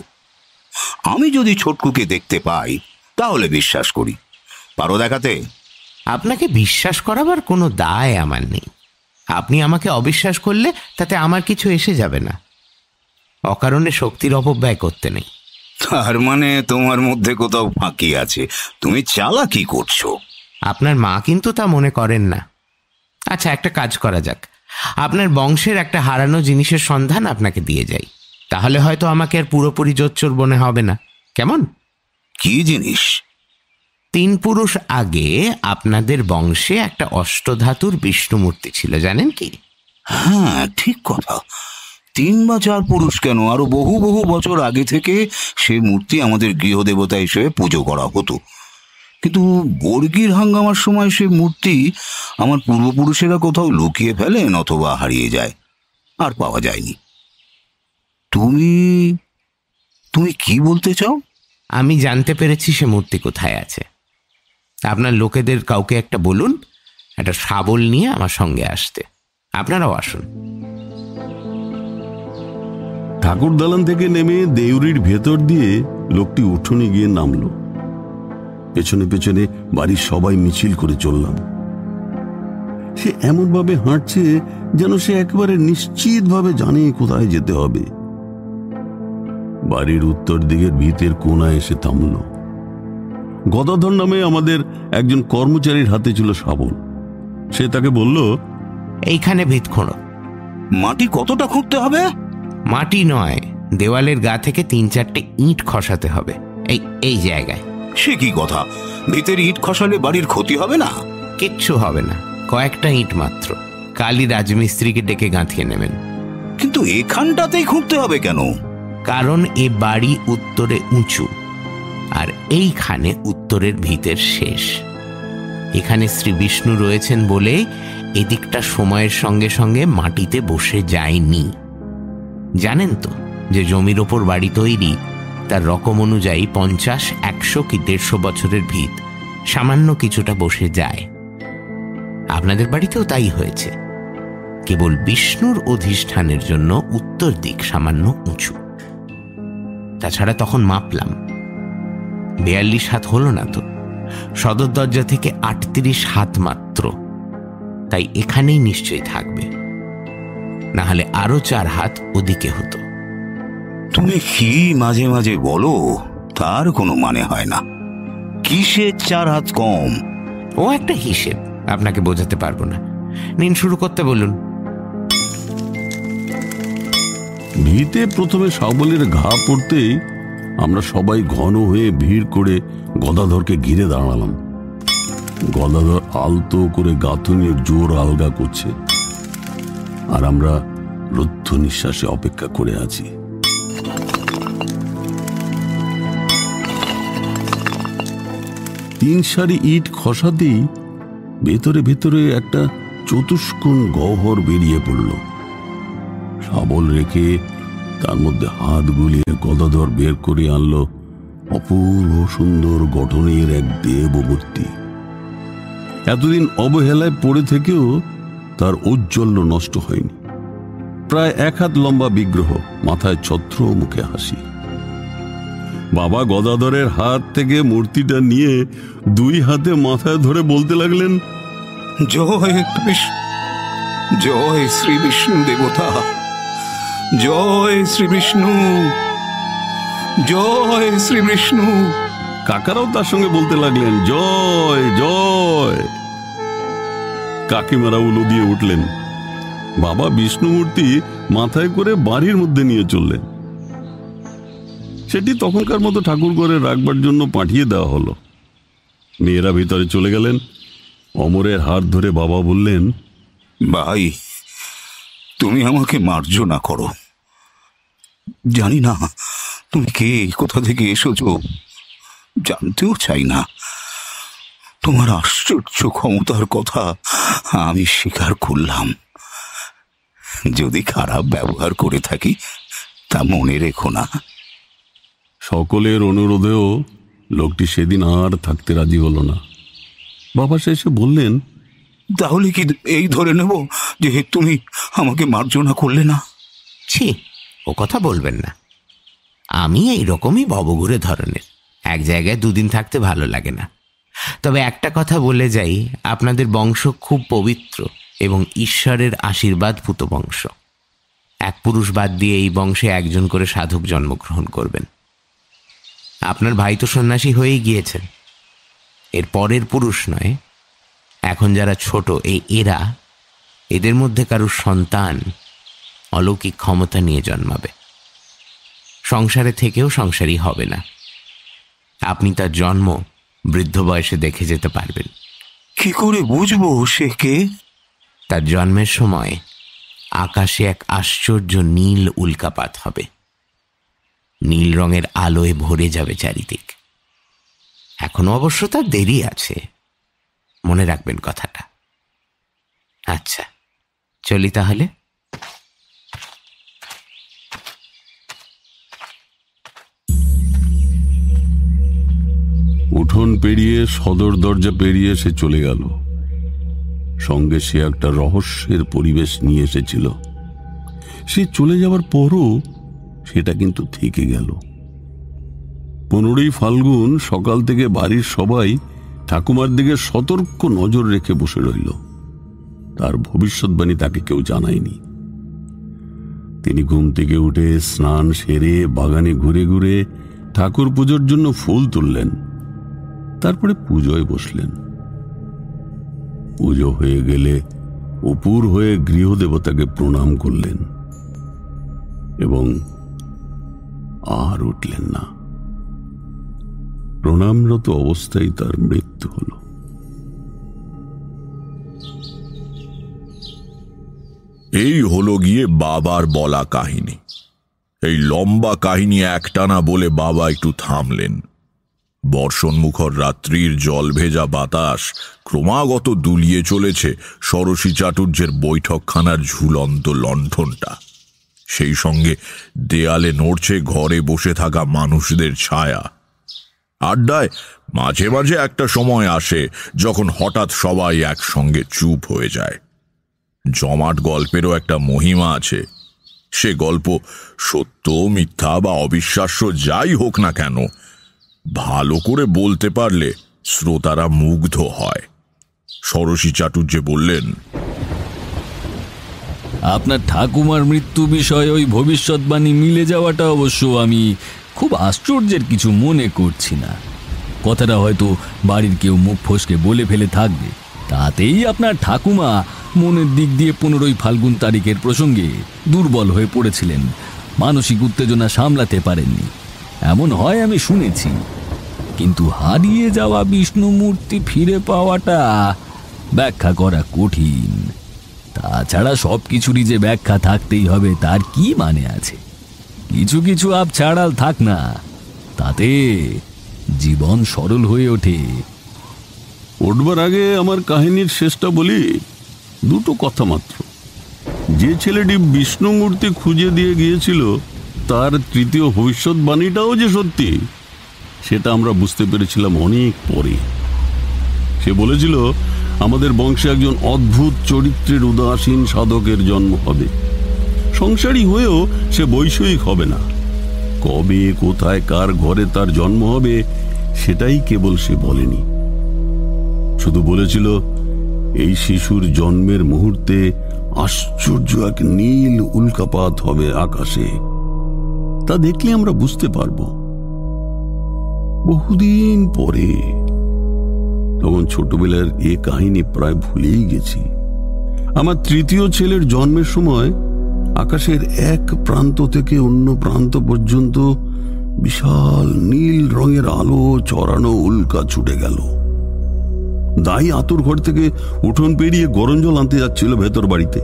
আমি যদি ছোটকুকে দেখতে পাই তাহলে বিশ্বাস করি। পারো দেখাতে? আপনাকে বিশ্বাস করাবার কোনো দায় আমার নেই। আপনি আমাকে অবিশ্বাস করলে তাতে আমার কিছু এসে যাবে না। অকারণে শক্তির অপব্যয় করতে নেই। তার মানে তোমার মধ্যে কোথাও ফাঁকি আছে, তুমি চালাকি করছো। আপনার মা কিন্তু তা মনে করেন না। আচ্ছা, একটা কাজ করা যাক, আপনার বংশের একটা হারানো জিনিসের সন্ধান আপনাকে দিয়ে যাই, তাহলে হয়তো আমাকে আর পুরোপুরি জোচ্চোর মনে হবে না। কেমন? কি জিনিস? 3 পুরুষ আগে আপনাদের বংশে একটা অষ্টধাতুর বিষ্ণু মূর্তি ছিল, জানেন কি? হ্যাঁ, ঠিক কথা। 3 বা 4 পুরুষ কেন, আরো বহু বহু বছর আগে থেকে সে মূর্তি আমাদের গৃহদেবতা হিসেবে পুজো করা হতো। কিন্তু বর্গির হাঙ্গামার সময় সে মূর্তি আমার পূর্বপুরুষেরা কোথাও লুকিয়ে ফেলেন অথবা হারিয়ে যায়, আর পাওয়া যায়নি। তুমি তুমি কি বলতে চাও? আমি জানতে পেরেছি সে মূর্তি কোথায় আছে। আপনার লোকেদের কাউকে একটা বলুন, একটা শাবল নিয়ে আমার সঙ্গে আসতে। আপনারাও আসুন। ঠাকুর দালান থেকে নেমে দেউরির ভেতর দিয়ে লোকটি উঠোনে গিয়ে নামলো। পেছনে পেছনে বাড়ির সবাই মিছিল করে চললাম। সে এমনভাবে হাঁটছে যেন সে একেবারে নিশ্চিতভাবে জানে কোথায় যেতে হবে। বাড়ির উত্তর দিকের ভিতের কোণায় এসে থামল। গদাধর নামে আমাদের একজন কর্মচারীর হাতে ছিল শাবল। সে তাকে বলল, এইখানে ভিত খোঁড়ো। মাটি কতটা খুঁড়তে হবে? মাটি নয়, দেওয়ালের গা থেকে 3-4টে ইট খসাতে হবে, এই জায়গায়। সে কি কথা? ভিতের ইট খসালে বাড়ির ক্ষতি হবে না? কিচ্ছু হবে না, কয়েকটা ইট মাত্র। কালী রাজমিস্ত্রিকে ডেকে গাঁথিয়ে নেবেন। কিন্তু এখানটাতেই খুঁড়তে হবে কেন? কারণ এ বাড়ি উত্তরে উঁচু, আর এইখানে উত্তরের ভিতের শেষ। এখানে শ্রী বিষ্ণু রয়েছেন বলে এদিকটা সময়ের সঙ্গে সঙ্গে মাটিতে বসে যায়নি। জানেন তো যে জমির ওপর বাড়ি তৈরি তার রকম অনুযায়ী 50, 100 কি 150 বছরের ভিত সামান্য কিছুটা বসে যায়। আপনাদের বাড়িতেও তাই হয়েছে। কেবল বিষ্ণুর অধিষ্ঠানের জন্য উত্তর দিক সামান্য উঁচু। তাছাড়া তখন মাপলাম 42 হাত হলো না তো, সদর দরজা থেকে 38 হাত মাত্র। তাই এখানেই নিশ্চয়ই থাকবে, না হলে আরো 4 হাত ওদিকে হতো। তুমি কি মাঝে মাঝে বলো, তার কোনো মানে হয় না। কিসের 4 হাত কম? ও একটা হিসেব, আপনাকে বোঝাতে পারবো না। নিন, শুরু করতে বলুন। ভিতে প্রথমে শাবলের ঘা পড়তেই আমরা সবাই ঘন হয়ে ভিড় করে গদাধরকে ঘিরে দাঁড়ালাম। গদাধর আলতো করে গাঁথুনির জোর আলগা করছে, আর আমরা রুদ্ধ নিঃশ্বাসে অপেক্ষা করে আছি। তিন সারি ইট খসাতেই ভেতরে ভেতরে একটা চতুষ্কোণ গহ্বর বেরিয়ে পড়ল। শাবল রেখে তার মধ্যে হাত গুলিয়ে গদাধর বের করে আনলো অপূর্ব সুন্দর গঠনের এক দেবমূর্তি। এতদিন অবহেলায় পড়ে থেকেও তার ঔজ্জ্বল্য নষ্ট হয়নি। প্রায় 1 হাত লম্বা বিগ্রহ, মাথায় ছত্র, মুখে হাসি। বাবা গদাধরের হাত থেকে মূর্তিটা নিয়ে 2 হাতে মাথায় ধরে বলতে লাগলেন, জয় জয় শ্রী বিষ্ণু দেবতা, জয় শ্রী বিষ্ণু, জয় শ্রী বিষ্ণু। কাকারাও তার সঙ্গে বলতে লাগলেন, জয় জয়। কাকিমারা উলো দিয়ে উঠলেন। বাবা বিষ্ণু মূর্তি মাথায় করে বাড়ির মধ্যে নিয়ে চললেন। সেটি তখনকার মতো ঠাকুর ঘরে রাখবার জন্য পাঠিয়ে দেওয়া হলো। মেয়েরা ভিতরে চলে গেলেন। অমরের হাত ধরে বাবা বললেন, ভাই, তুমি আমাকে মার্জনা করো। জানি না তুমি কে, কোথা থেকে এসেছো, জানতেও চাই না। তোমার আশ্চর্য ক্ষমতার কথা আমি স্বীকার করলাম। যদি খারাপ ব্যবহার করে থাকি তা মনে রেখো না। সকলের অনুরোধেও লোকটি সেদিন আর থাকতে রাজি হলো না। বাবা শেষে বললেন, তাহলে কি এই ধরে নেব যে তুমি আমাকে মার্জনা করলে না? ছি, ও কথা বলবেন না। আমি এইরকমই ভবঘুরে ধরনের, এক জায়গায় 2 দিন থাকতে ভালো লাগে না। তবে একটা কথা বলে যাই, আপনাদের বংশ খুব পবিত্র এবং ঈশ্বরের আশীর্বাদভূত বংশ। 1 পুরুষ বাদ দিয়ে এই বংশে 1 জন করে সাধক জন্মগ্রহণ করবেন। আপনার ভাই তো সন্ন্যাসী হয়েই গিয়েছেন। এর পরের পুরুষ নয়, এখন যারা ছোট এদের মধ্যে কারুর সন্তান অলৌকিক ক্ষমতা নিয়ে জন্মাবে। সংসারে থেকেও সংসারী হবে না। আপনি তার জন্ম বৃদ্ধ বয়সে দেখে যেতে পারবেন। কি করে বুঝবো সে কে? তার জন্মের সময় আকাশে এক আশ্চর্য নীল উল্কাপাত হবে। নীল রঙের আলোয় ভরে যাবে চারিদিক। এখনো অবশ্য তার দেরি আছে, মনে রাখবেন কথাটা। আচ্ছা, চলি তাহলে। উঠোন পেরিয়ে সদর দরজা পেরিয়ে সে চলে গেল। সঙ্গে সে একটা রহস্যের পরিবেশ নিয়ে এসেছিল। সে চলে যাওয়ার পরও সেটা কিন্তু থেকে গেল। 15ই ফাল্গুন সকাল থেকে বাড়ির সবাই ঠাকুমার দিকে সতর্ক নজর রেখে বসে রইল। তার ভবিষ্যৎবাণী তাকে কেউ জানায়নি। তিনি ঘুম থেকে উঠে স্নান সেরে বাগানে ঘুরে ঘুরে ঠাকুর পুজোর জন্য ফুল তুললেন। তারপরে পুজোয় বসলেন। পুজো হয়ে গেলে অপুর হয়ে গৃহদেবতাকে প্রণাম করলেন এবং আর উঠলেন না। প্রণামরত অবস্থায় তার মৃত্যু হল। এই হলো গিয়ে বাবার বলা কাহিনী। এই লম্বা কাহিনী একটানা বলে বাবা একটু থামলেন। বর্ষণমুখর রাত্রির জল ভেজা বাতাস ক্রমাগত দুলিয়ে চলেছে ষোড়শী চাটুর্যের বৈঠকখানার ঝুলন্ত লণ্ঠনটা। সেই সঙ্গে দেয়ালে নড়ছে ঘরে বসে থাকা মানুষদের ছায়া। আড্ডায় মাঝে মাঝে একটা সময় আসে যখন হঠাৎ সবাই একসঙ্গে চুপ হয়ে যায়। জমাট গল্পেরও একটা মহিমা আছে। সে গল্প সত্য, মিথ্যা বা অবিশ্বাস্য যাই হোক না কেন, ভালো করে বলতে পারলে শ্রোতারা মুগ্ধ হয়। ষোড়শী চাটুর্যে বললেন, আপনার ঠাকুমার মৃত্যু বিষয়ে ওই ভবিষ্যৎবাণী মিলে যাওয়াটা অবশ্য আমি খুব আশ্চর্যের কিছু মনে করছি না। কথাটা হয়তো বাড়ির কেউ মুখ ফসকে বলে ফেলে থাকবে, তাতেই আপনার ঠাকুমা মনের দিক দিয়ে 15ই ফাল্গুন তারিখের প্রসঙ্গে দুর্বল হয়ে পড়েছিলেন, মানসিক উত্তেজনা সামলাতে পারেননি, এমন হয় আমি শুনেছি। কিন্তু হারিয়ে যাওয়া বিষ্ণুমূর্তি ফিরে পাওয়াটা ব্যাখ্যা করা কঠিন। তাছাড়া সব কিছুরই যে ব্যাখ্যা থাকতেই হবে তার কি মানে আছে? কিছু কিছু আপ ছাড়াল থাক না, তাতে জীবন সরল হয়ে ওঠে। উঠবার আগে আমার কাহিনীর শেষটা বলি। দুটো কথা মাত্র। যে ছেলেটি বিষ্ণুমূর্তি খুঁজে দিয়ে গিয়েছিল তার তৃতীয় ভবিষ্যৎবাণীটাও যে সত্যি, সেটা আমরা বুঝতে পেরেছিলাম অনেক পরে। সে বলেছিল আমাদের বংশে একজন অদ্ভুত চরিত্রের উদাসীন সাধকের জন্ম হবে। সংসারী হয়েও সে বৈষয়িক হবে না। কবে, কোথায়, কার ঘরে তার জন্ম হবে সেটাই কেবল সে বলেনি। শুধু বলেছিল এই শিশুর জন্মের মুহূর্তে আশ্চর্য এক নীল উল্কাপাত হবে আকাশে। তা দেখলে আমরা বুঝতে পারব। বহুদিন পরে, তখন ছোটবেলার এ কাহিনী প্রায় ভুলেই গেছি। আমার তৃতীয় ছেলের জন্মের সময় আকাশের এক প্রান্ত থেকে অন্য প্রান্ত পর্যন্ত বিশাল নীল রঙের আলো চড়ানো উল্কা ছুটে গেল। দাই আতুর ঘর থেকে উঠোন পেরিয়ে গরম জল আনতে যাচ্ছিল ভেতর বাড়িতে।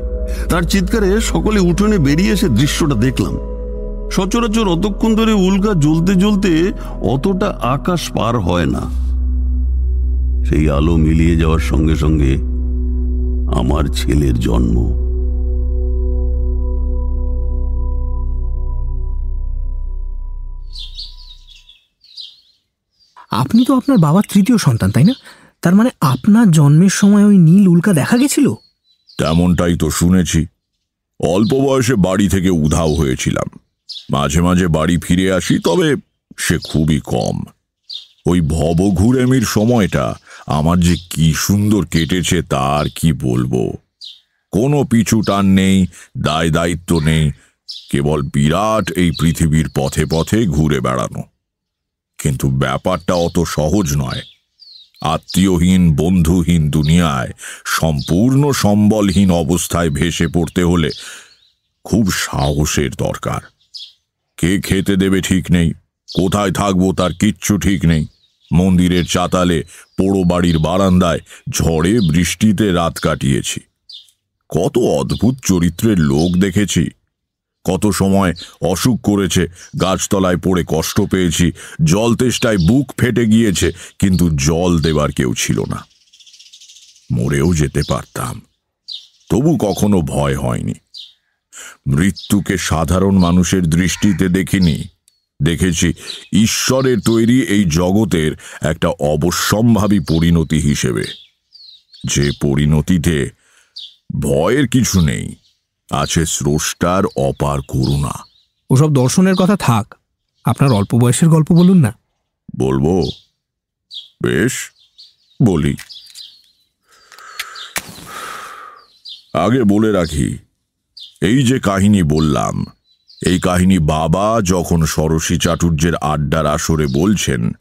তার চিৎকারে সকলে উঠোনে বেরিয়ে এসে দৃশ্যটা দেখলাম। সচরাচর অতক্ষণ ধরে উল্কা জ্বলতে জ্বলতে অতটা আকাশ পার হয় না। সেই আলো মিলিয়ে যাওয়ার সঙ্গে সঙ্গে আমার ছেলের জন্ম। আপনি তো আপনার বাবার তৃতীয় সন্তান, তাই না? তার মানে আপনার জন্মের সময় ওই নীল উল্কা দেখা গেছিল? তেমনটাই তো শুনেছি। অল্প বয়সে বাড়ি থেকে উধাও হয়েছিলাম। মাঝে মাঝে বাড়ি ফিরে আসি, তবে সে খুবই কম। ওই ভবঘুরেমির সময়টা আমার যে কি সুন্দর কেটেছে তার কি বলবো। কোনো পিছু টান নেই, দায় দায়িত্ব নেই, কেবল বিরাট এই পৃথিবীর পথে পথে ঘুরে বেড়ানো। কিন্তু ব্যাপারটা অত সহজ নয়। আত্মীয়হীন, বন্ধুহীন দুনিয়ায় সম্পূর্ণ সম্বলহীন অবস্থায় ভেসে পড়তে হলে খুব সাহসের দরকার। কে খেতে দেবে ঠিক নেই, কোথায় থাকবো তার কিচ্ছু ঠিক নেই। মন্দিরের চাতালে, পোড়ো বাড়ির বারান্দায় ঝড়ে বৃষ্টিতে রাত কাটিয়েছি। কত অদ্ভুত চরিত্রের লোক দেখেছি। কত সময় অসুখ করেছে, গাছতলায় পড়ে কষ্ট পেয়েছি, জল তেষ্টায় বুক ফেটে গিয়েছে, কিন্তু জল দেবার কেউ ছিল না। মরেও যেতে পারতাম, তবু কখনো ভয় হয়নি। মৃত্যুকে সাধারণ মানুষের দৃষ্টিতে দেখিনি, দেখেছি ঈশ্বরের তৈরি এই জগতের একটা অবশ্যম্ভাবী পরিণতি হিসেবে, যে পরিণতিতে ভয়ের কিছু নেই, আছে স্রষ্টার অপার করুণা। ওসব দর্শনের কথা থাক, আপনার অল্প বয়সের গল্প বলুন না। বলবো? বেশ, বলি। আগে বলে রাখি, এই যে কাহিনী বললাম, এই কাহিনী বাবা যখন ষোড়শী চাটুর্যের আড্ডার আসরে বলছেন,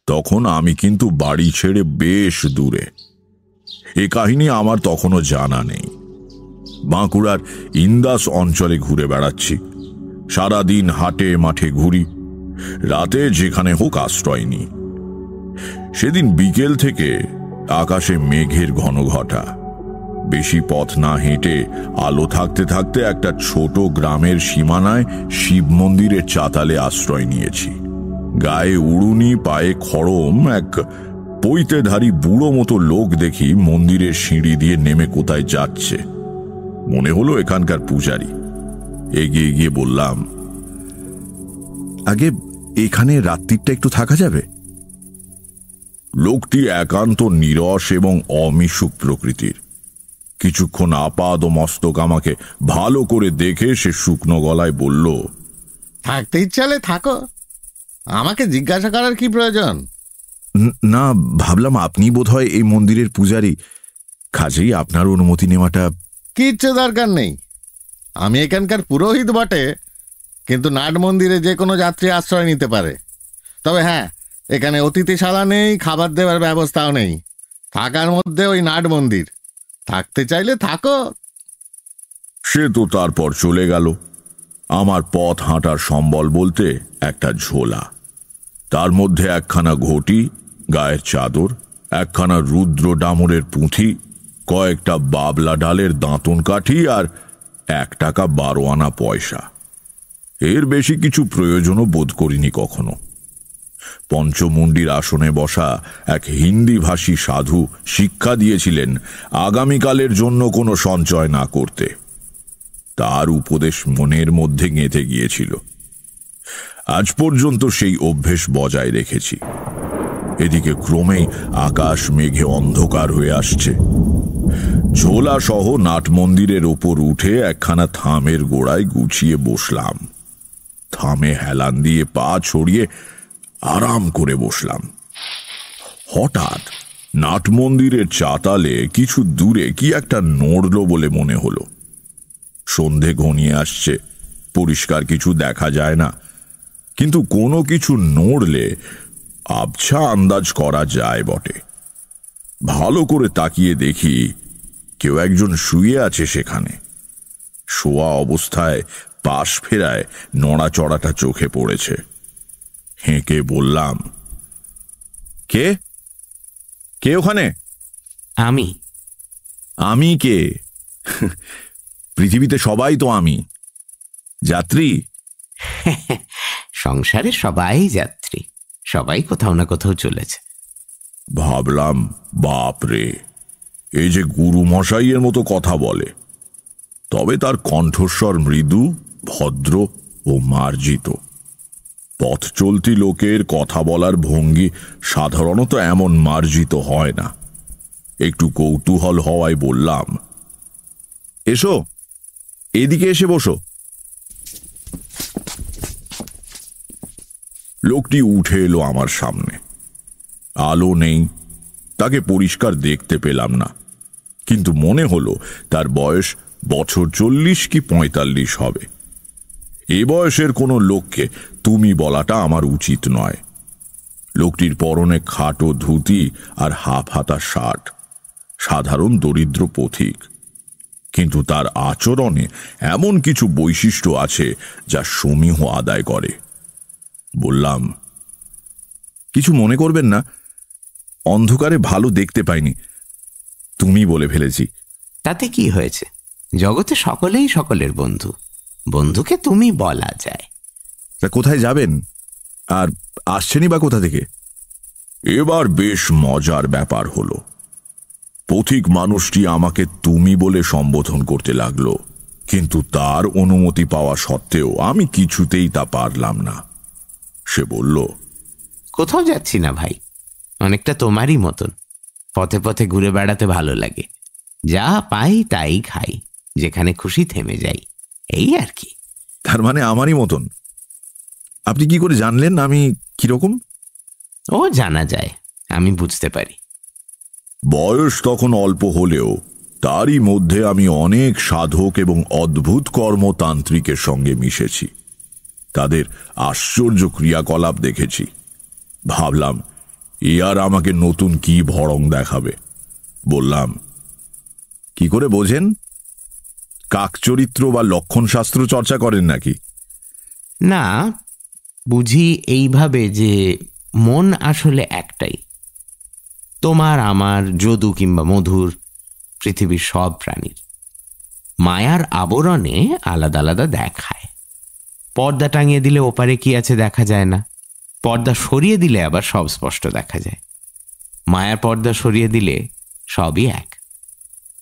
তখন আমি কিন্তু বাড়ি ছেড়ে বেশ দূরে। এই কাহিনী আমার তখনও জানা নেই। বাঁকুড়ার ইন্দাস অঞ্চলে ঘুরে বেড়াচ্ছি। সারাদিন হাটে মাঠে ঘুরি, রাতে যেখানে হোক আশ্রয় নিই। সেদিন বিকেল থেকে আকাশে মেঘের ঘনঘটা। বেশি পথ না হেঁটে আলো থাকতে থাকতে একটা ছোট গ্রামের সীমানায় শিব মন্দিরের চাতালে আশ্রয় নিয়েছি। গায়ে উড়ুনি, পায়ে খড়ম এক পৈতেধারী বুড়ো মতো লোক দেখি মন্দিরের সিঁড়ি দিয়ে নেমে কোথায় যাচ্ছে। মনে হলো এখানকার পূজারি। এগিয়ে গিয়ে বললাম, আগে এখানে রাত্রিটা একটু থাকা যাবে? লোকটি একান্ত নীরস এবং অমিশুক প্রকৃতির। কিছুক্ষণ আপাদ মস্তক আমাকে ভালো করে দেখে সে শুকনো গলায় বলল, থাকতে ইচ্ছালে থাকো, আমাকে জিজ্ঞাসা করার কি প্রয়োজন? না, ভাবলাম আপনি বোধহয় এই মন্দিরের পূজারী, কাজেই আপনার অনুমতি নেওয়াটা। কিচ্ছু দরকার নেই, আমি এখানকার পুরোহিত বটে, কিন্তু নাট মন্দিরে যে কোনো যাত্রী আশ্রয় নিতে পারে। তবে হ্যাঁ, এখানে অতিথিশালা নেই, খাবার দেওয়ার ব্যবস্থাও নেই। থাকার মধ্যে ওই নাট মন্দির, থাকতে চাইলে থাকো। সে তো তারপর চলে গেল। আমার পথ হাঁটার সম্বল বলতে একটা ঝোলা, তার মধ্যে একখানা ঘটি, গায়ের চাদর, একখানা রুদ্র ডামরের পুঁথি, কয়েকটা বাবলা ডালের দাঁতন কাঠি আর 1 টাকা 12 আনা পয়সা। এর বেশি কিছু প্রয়োজনও বোধ করিনি কখনো। পঞ্চমুণ্ডির আসনে বসা এক হিন্দি ভাষী সাধু শিক্ষা দিয়েছিলেন আগামীকালের জন্য কোনো সঞ্চয় না করতে। তার উপদেশ মনের মধ্যে গেঁথে গিয়েছিল। আজ পর্যন্ত সেই অভ্যেস বজায় রেখেছি। এদিকে ক্রমেই আকাশ মেঘে অন্ধকার হয়ে আসছে। ঝোলা সহ নাট মন্দিরের ওপর উঠে একখানা থামের গোড়ায় গুছিয়ে বসলাম। থামে হেলান দিয়ে পা ছড়িয়ে আরাম করে বসলাম। হঠাৎ নাট মন্দিরের চাতালে কিছু দূরে কি একটা নড়ল বলে মনে হলো। সন্ধে ঘনিয়ে আসছে, পরিষ্কার কিছু দেখা যায় না, কিন্তু কোনো কিছু নড়লে আবছা আন্দাজ করা যায় বটে। ভালো করে তাকিয়ে দেখি কেউ একজন শুয়ে আছে সেখানে। শোয়া অবস্থায় পাশ ফেরায় নড়াচড়াটা চোখে পড়েছে। হেঁকে বললাম, কে কে ওখানে? আমি। আমি কে? পৃথিবীতে সবাই তো আমি। যাত্রী? সংসারে সবাই যাত্রী, সবাই কোথাও না কোথাও চলেছে। ভাবলাম, বাপ রে, এই যে গুরু মশাইয়ের মতো কথা বলে। তবে তার কণ্ঠস্বর মৃদু, ভদ্র ও মার্জিত। পথ চলতি লোকের কথা বলার ভঙ্গি সাধারণত এমন মার্জিত হয় না। একটু কৌতূহল হওয়ায় বললাম, এসো, এদিকে এসে বসো। লোকটি উঠে এলো আমার সামনে। আলো নেই, তাকে পরিষ্কার দেখতে পেলাম না, কিন্তু মনে হলো তার বয়স বছর 40 কি 45 হবে। এ বয়সের কোনো লোককে তুমি বলাটা আমার উচিত নয়। লোকটির পরনে খাটো ধুতি আর হাফ হাতা শার্ট, সাধারণ দরিদ্র পথিক, কিন্তু তার আচরণে এমন কিছু বৈশিষ্ট্য আছে যা সমীহ আদায় করে। বললাম, কিছু মনে করবেন না, অন্ধকারে ভালো দেখতে পাইনি, তুমি বলে ফেলেছি। তাতে কি হয়েছে? জগতে সকলেই সকলের বন্ধু, বন্ধুকে তুমি বলা যায়। তা কোথায় যাবেন, আর আসছেনই বা কোথা থেকে? এবার বেশ মজার ব্যাপার হলো। পথিক মানুষটি আমাকে তুমি বলে সম্বোধন করতে লাগলো, কিন্তু তার অনুমতি পাওয়া সত্ত্বেও আমি কিছুতেই তা পারলাম না। সে বলল, কোথাও যাচ্ছি না ভাই, অনেকটা তোমারই মতন। পথে পথে ঘুরে বেড়াতে ভালো লাগে, যা পাই তাই খাই, যেখানে খুশি থেমে যাই, এই আর কি। তার মানে আমারই মতন? আপনি কি করে জানলেন আমি কিরকম? ও জানা যায়, আমি বুঝতে পারি। বয়স তখন অল্প হলেও তারই মধ্যে আমি অনেক সাধক এবং অদ্ভুত কর্মতান্ত্রিকের সঙ্গে মিশেছি। তাদের আশ্চর্য ক্রিয়াকলাপ দেখেছি। ভাবলাম, এ আর আমাকে নতুন কি ভড়ং দেখাবে। বললাম, কি করে বোঝেন? কাকচরিত্র বা লক্ষণশাস্ত্র চর্চা করেন নাকি? না, বুঝি এইভাবে যে মন আসলে একটাই, তোমার আমার, যদু কিংবা মধুর, পৃথিবীর সব প্রাণীর। মায়ার আবরণে আলাদা আলাদা দেখায়। পর্দা টাঙিয়ে দিলে ওপারে কি আছে দেখা যায় না, পর্দা সরিয়ে দিলে আবার সব স্পষ্ট দেখা যায়। মায়ার পর্দা সরিয়ে দিলে সবই এক,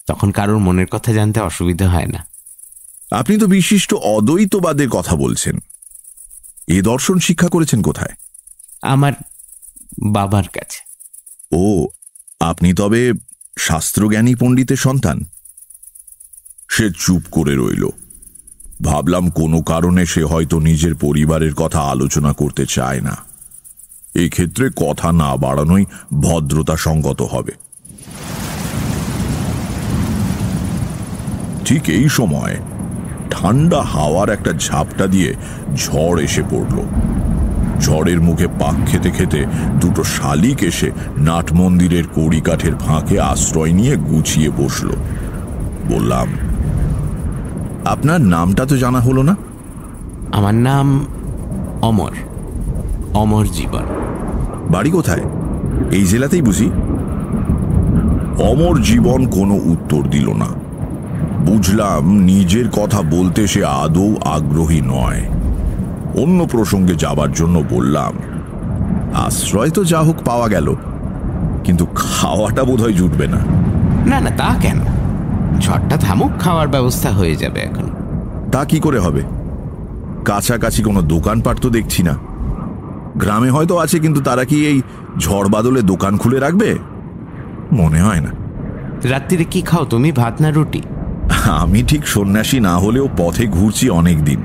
তখন কারোর মনের কথা জানতে অসুবিধা হয় না। আপনি তো বিশিষ্ট অদ্বৈতবাদের কথা বলছেন। এ দর্শন শিক্ষা করেছেন কোথায়? আমার বাবার কাছে। ও, আপনি তবে শাস্ত্রজ্ঞানী পণ্ডিতের সন্তান? সে চুপ করে রইল। ভাবলাম কোনো কারণে সে হয়তো নিজের পরিবারের কথা আলোচনা করতে চায় না। এই ক্ষেত্রে কথা না বাড়ানোই ভদ্রতা সঙ্গত হবে। ঠিক এই সময় ঠান্ডা হাওয়ার একটা ঝাপটা দিয়ে ঝড় এসে পড়ল। ঝড়ের মুখে পাক খেতে খেতে দুটো শালিক এসে নাট মন্দিরের কড়িকাঠের ফাঁকে আশ্রয় নিয়ে গুছিয়ে বসল। বললাম, আপনার নামটা তো জানা হলো না। আমার নাম অমর, অমর জীবন। বাড়ি কোথায়? এই জেলাতেই বুঝি। অমর জীবন কোনো উত্তর দিল না। বুঝলাম নিজের কথা বলতে সে আদৌ আগ্রহী নয়। অন্য প্রসঙ্গে যাবার জন্য বললাম, আশ্রয় তো যা হোক পাওয়া গেল, কিন্তু খাওয়াটা বোধহয় জুটবে না। না না, তা কেন? ঝড়টা থামুক, খাওয়ার ব্যবস্থা হয়ে যাবে এখন। তা কি করে হবে? কাছাকাছি কোনো দোকানপাট তো দেখছি না। গ্রামে হয়তো আছে, কিন্তু তারা কি এই ঝড় বাদলে দোকান খুলে রাখবে? মনে হয় না। রাত্রিরে কি খাও তুমি, ভাত না রুটি? আমি ঠিক সন্ন্যাসী না হলেও পথে ঘুরছি অনেক দিন,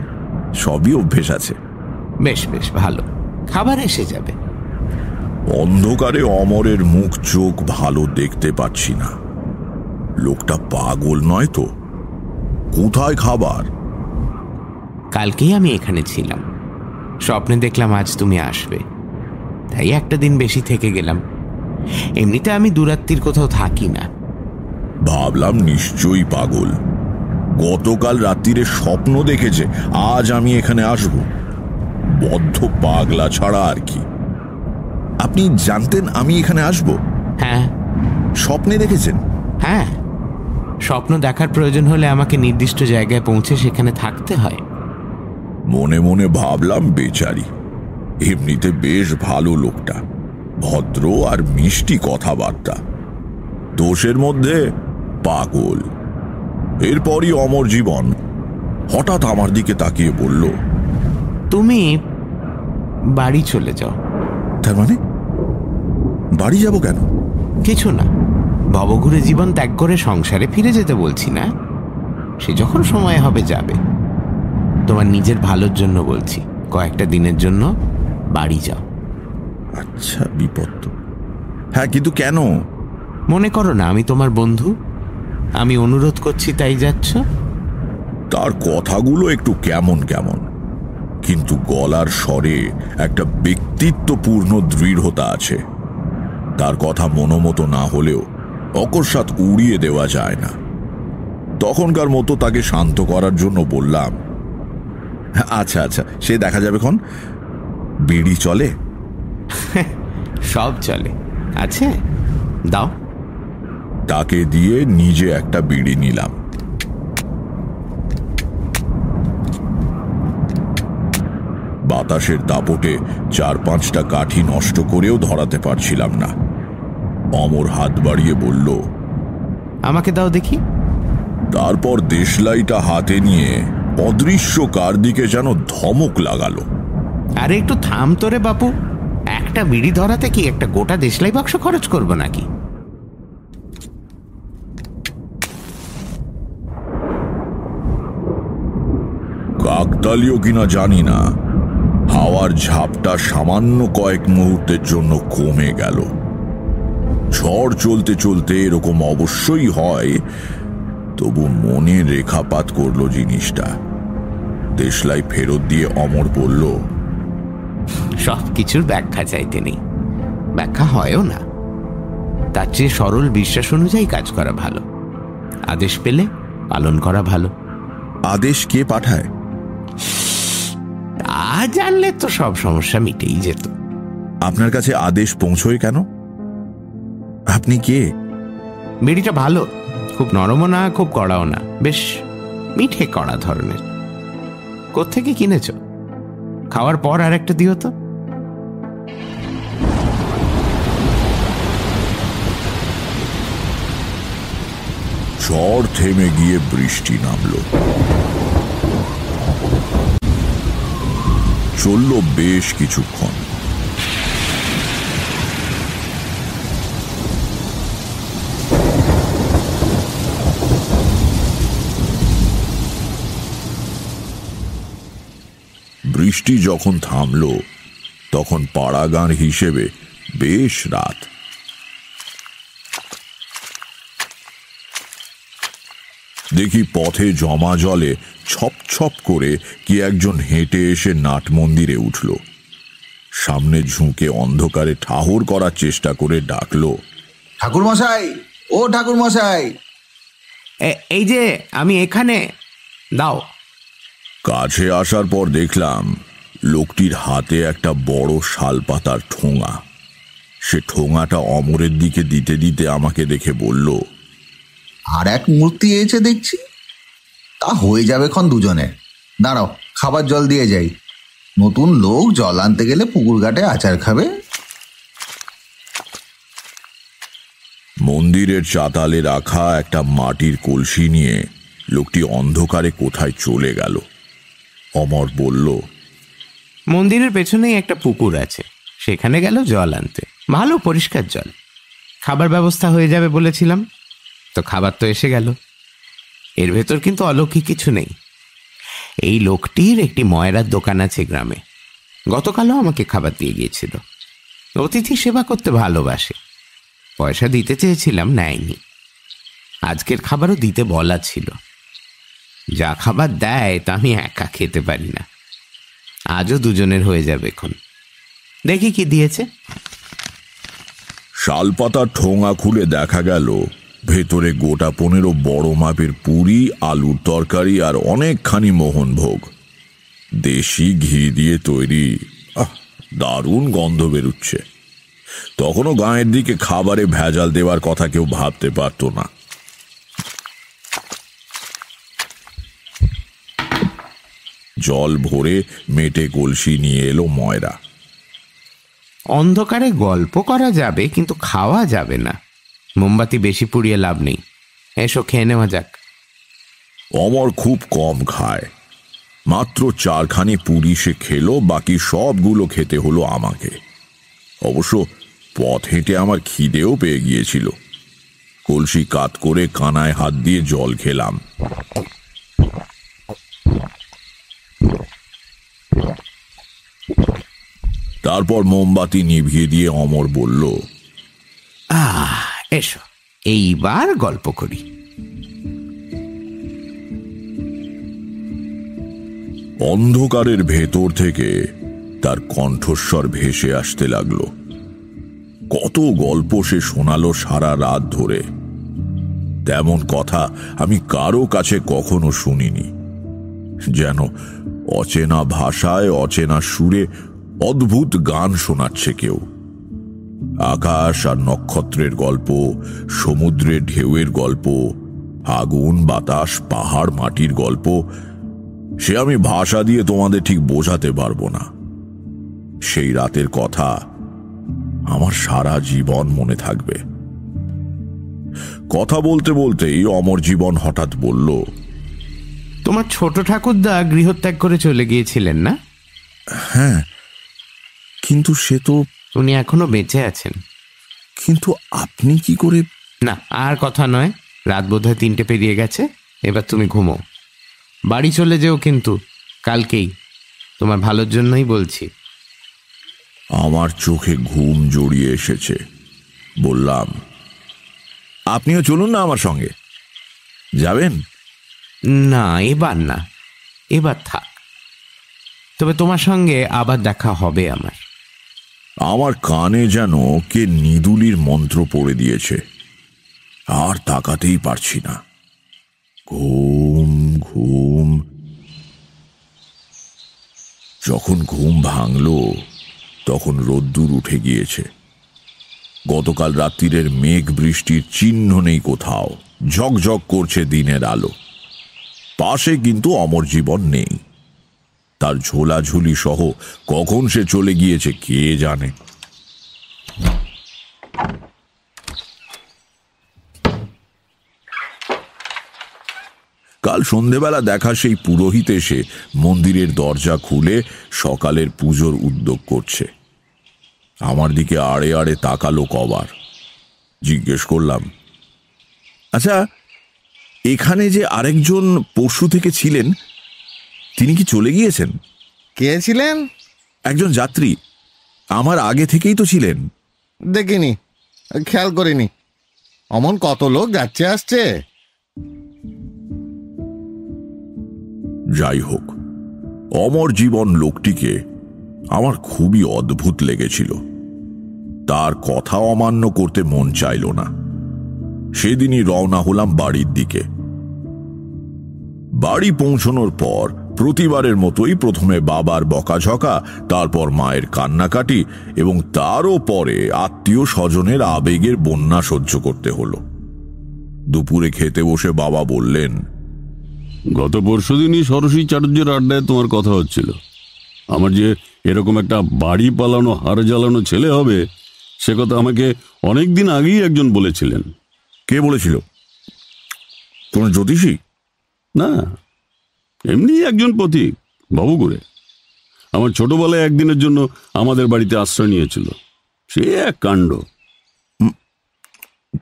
সবই অভ্যেস আছে। বেশ বেশ ভালো, খাবার এসে যাবে। অন্ধকারে অমরের মুখ চোখ ভালো দেখতে পাচ্ছি না। লোকটা পাগল নয় তো? কোথায় খাবার? কালকেই আমি এখানে ছিলাম, স্বপ্নে দেখলাম আজ তুমি আসবে, তাই একটা দিন বেশি থেকে গেলাম। এমনিতে আমি দুরাত্রির কোথাও থাকি না। ভাবলাম নিশ্চয়ই পাগল। গতকাল রাত্রিরে স্বপ্ন দেখেছে আজ আমি এখানে আসব। বদ্ধ পাগলা ছাড়া আর কি। আপনি জানতেন আমি এখানে আসব? হ্যাঁ। স্বপ্নে দেখেছেন? হ্যাঁ, স্বপ্ন দেখার প্রয়োজন হলে আমাকে নির্দিষ্ট জায়গায় পৌঁছে সেখানে থাকতে হয়। মনে মনে ভাবলাম, বেচারি, এমনিতে বেশ ভালো লোকটা, ভদ্র আর মিষ্টি কথাবার্তা, দোষের মধ্যে পাগল। এরপরই অমর জীবন হঠাৎ আমার দিকে তাকিয়ে বলল, তুমি বাড়ি চলে যাও। তার মানে? বাড়ি যাব কেন? কিছু না, ভবঘুরে জীবন ত্যাগ করে সংসারে ফিরে যেতে বলছি না, সে যখন সময় হবে যাবে। তোমার নিজের ভালোর জন্য বলছি, কয়েকটা দিনের জন্য বাড়ি যাও। আচ্ছা, বিপদ তো। হ্যাঁ, কিন্তু কেন? মনে করো না আমি তোমার বন্ধু, আমি অনুরোধ করছি তাই যাচ্ছ? তার কথাগুলো একটু কেমন কেমন, কিন্তু গলার স্বরে একটা ব্যক্তিত্বপূর্ণ দৃঢ়তা আছে। তার কথা মনোমতো না হলেও অকস্মাৎ উড়িয়ে দেওয়া যায় না। তখনকার মতো তাকে শান্ত করার জন্য বললাম, আচ্ছা আচ্ছা, সে দেখা যাবে খন। বিড়ি চলে? সব চলে, আছে, দাও। তাকে দিয়ে নিজে একটা বিড়ি নিলাম। বাতাসের দাপটে 4-5টা কাঠি নষ্ট করেও ধরাতে পারছিলাম না। অমর হাত বাড়িয়ে বলল, আমাকে দাও দেখি। তারপর দেশলাইটা হাতে নিয়ে অদৃশ্য কার দিকে যেন ধমক লাগালো। আরে একটু থাম তোরে বাপু, একটা বিড়ি ধরাতে কি একটা গোটা দেশলাই বাক্স খরচ করবো নাকি? কাকতালীয় কিনা জানি না, হাওয়ার ঝাপটা সামান্য কয়েক মুহূর্তের জন্য কমে গেল। ঝড় চলতে চলতে এরকম অবশ্যই হয়, তবু মনে রেখাপাত করলো জিনিসটা। দেশলাই ফেরত দিয়ে অমর বলল, সব কিছুর ব্যাখ্যা চাইতে নেই, ব্যাখ্যা হয়ও না। তার চেয়ে সরল বিশ্বাস অনুযায়ী কাজ করা ভালো, আদেশ পেলে পালন করা ভালো। আদেশ কে পাঠায়? তা জানলে তো সব সমস্যা মিটেই যেত। আপনার কাছে আদেশ পৌঁছয় কেন? আপনি কে? বিড়িটা ভালো, খুব নরমও না খুব কড়াও না, বেশ মিঠে কড়া ধরনের। কোত্থেকে কিনেছ? খাওয়ার পর আর একটা দিও তো। ঝড় থেমে গিয়ে বৃষ্টি নামলো। চলল বেশ কিছুক্ষণ। বৃষ্টি যখন থামল তখন পাড়াগাঁর হিসেবে বেশ রাত। দেখি পথে জমা জলে ছপ ছপ করে কি একজন হেঁটে এসে নাট মন্দিরে উঠল। সামনে ঝুঁকে অন্ধকারে ঠাহর করার চেষ্টা করে ডাকলো, ঠাকুর মশাই, ও ঠাকুর মশাই। এই যে আমি এখানে, দাও। কাছে আসার পর দেখলাম লোকটির হাতে একটা বড় শালপাতার ঠোঙা। সে ঠোঙাটা অমরের দিকে দিতে দিতে আমাকে দেখে বলল, আর এক মূর্তি এসে দেখছি, তা হয়ে যাবে খন দুজনে। দাঁড়াও, খাবার জল দিয়ে যাই। নতুন লোক জল আনতে গেলে পুকুর ঘাটে আচার খাবে। মন্দিরের চাতালে রাখা একটা মাটির কলসি নিয়ে লোকটি অন্ধকারে কোথায় চলে গেল। অমর বলল, মন্দিরের পেছনেই একটা পুকুর আছে, সেখানে গেল জল আনতে। ভালো পরিষ্কার জল। খাবার ব্যবস্থা হয়ে যাবে বলেছিলাম, তো খাবার তো এসে গেল। এর ভেতর কিন্তু অলৌকিক কিছু নেই। এই লোকটির একটি ময়রার দোকান আছে গ্রামে। গতকালও আমাকে খাবার দিয়ে গিয়েছিল। অতিথি সেবা করতে ভালোবাসে। পয়সা দিতে চেয়েছিলাম, নেয়নি। আজকের খাবারও দিতে বলা ছিল। যা খাবার দেয় তা আমি একা খেতে পারি না। আজও দুজনের হয়ে যাবে এখন। দেখি কি দিয়েছে। শালপাতার ঠোঙা খুলে দেখা গেল ভেতরে গোটা 15 বড় মাপের পুরি, আলুর তরকারি আর অনেকখানি মোহনভোগ। দেশি ঘি দিয়ে তৈরি। দারুণ গন্ধ বেরুচ্ছে। তখনও গাঁয়ের দিকে খাবারে ভেজাল দেওয়ার কথা কেউ ভাবতে পারত না। জল ভরে মেটে কলসি নিয়ে এলো ময়রা। অন্ধকারে গল্প করা যাবে, কিন্তু খাওয়া যাবে না। মোমবাতি বেশি পুড়িয়ে লাভ নেই। এসো খেয়ে নেওয়া যাক। অমর খুব কম খায়। মাত্র 4খানি পুরি সে খেলো, বাকি সবগুলো খেতে হলো আমাকে। অবশ্য পথ হেঁটে আমার খিদেও পেয়ে গিয়েছিল। কলসি কাত করে কানায় হাত দিয়ে জল খেলাম। তারপর মোমবাতি নিভিয়ে দিয়ে অমর বলল, এসো এইবার গল্প করি। অন্ধকারের ভেতর থেকে তার কণ্ঠস্বর ভেসে আসতে লাগলো। কত গল্প সে শোনালো সারা রাত ধরে। তেমন কথা আমি কারো কাছে কখনো শুনিনি। যেন অচেনা ভাষায়, অচেনা সুরে অদ্ভুত গান শোনাচ্ছে কেউ। আকাশ আর নক্ষত্রের গল্প, সমুদ্রের ঢেউয়ের গল্প, আগুন, বাতাস, পাহাড়, মাটির গল্প। সে আমি ভাষা দিয়ে তোমাদের ঠিক বোঝাতে পারবো না। সেই রাতের কথা আমার সারা জীবন মনে থাকবে। কথা বলতে বলতেই অমর জীবন হঠাৎ বলল, তোমার ছোট ঠাকুরদা গৃহত্যাগ করে চলে গিয়েছিলেন না? হ্যাঁ, কিন্তু সে তো... উনি এখনো বেঁচে আছেন। কিন্তু আপনি কি করে... না, আর কথা নয়। রাত বোধহয় 3টে পেরিয়ে গেছে। এবার তুমি ঘুমো। বাড়ি চলে যেও কিন্তু কালকেই। তোমার ভালোর জন্যই বলছি। আমার চোখে ঘুম জড়িয়ে এসেছে। বললাম, আপনিও চলুন না আমার সঙ্গে। যাবেন? না, এবার না, এবার থাক। তবে তোমার সঙ্গে আবার দেখা হবে আমার। আমার কানে যেন কে নিদুলির মন্ত্র পড়ে দিয়েছে। আর তাকাতেই পারছি না। ঘুম ঘুম। যখন ঘুম ভাঙল তখন রোদ্দুর উঠে গিয়েছে। গতকাল রাত্রিরের মেঘ বৃষ্টির চিহ্ন নেই কোথাও। ঝকঝক করছে দিনের আলো। পাশে কিন্তু অমর জীবন নেই। তার ঝোলাঝুলি সহ কখন সে চলে গিয়েছে কে জানে। কাল সন্ধেবেলা দেখা সেই পুরোহিত এসে মন্দিরের দরজা খুলে সকালের পুজোর উদ্যোগ করছে। আমার দিকে আড়ে আড়ে তাকালো কবার। জিজ্ঞেস করলাম, আচ্ছা, এখানে যে আরেকজন পরশু থেকে ছিলেন তিনি কি চলে গিয়েছেন? কে ছিলেন? একজন যাত্রী, আমার আগে থেকেই তো ছিলেন। দেখিনি, খেয়াল করিনি। অমন কত লোক যাচ্ছে আসছে। যাই হোক, অমর জীবন লোকটিকে আমার খুবই অদ্ভুত লেগেছিল। তার কথা অমান্য করতে মন চাইল না। সেদিনই রওনা হলাম বাড়ির দিকে। বাড়ি পৌঁছানোর পর প্রতিবারের মতোই প্রথমে বাবার বকাঝকা, তারপর মায়ের কান্নাকাটি এবং তারও পরে আত্মীয় স্বজনের আবেগের বন্যা সহ্য করতে হলো। দুপুরে খেতে বসে বাবা বললেন, গত পরশুদিনই ষোড়শী চাটুর্যের আড্ডায় তোমার কথা হচ্ছিল। আমার যে এরকম একটা বাড়ি পালানো হাড় জ্বালানো ছেলে হবে সে কথা আমাকে অনেকদিন আগেই একজন বলেছিলেন। কে বলেছিল? কোন জ্যোতিষী? না, এমনি একজন পথিক বাবুগুড়ে। আমার ছোটবেলায় একদিনের জন্য আমাদের বাড়িতে আশ্রয় নিয়েছিল। সে এক কাণ্ড।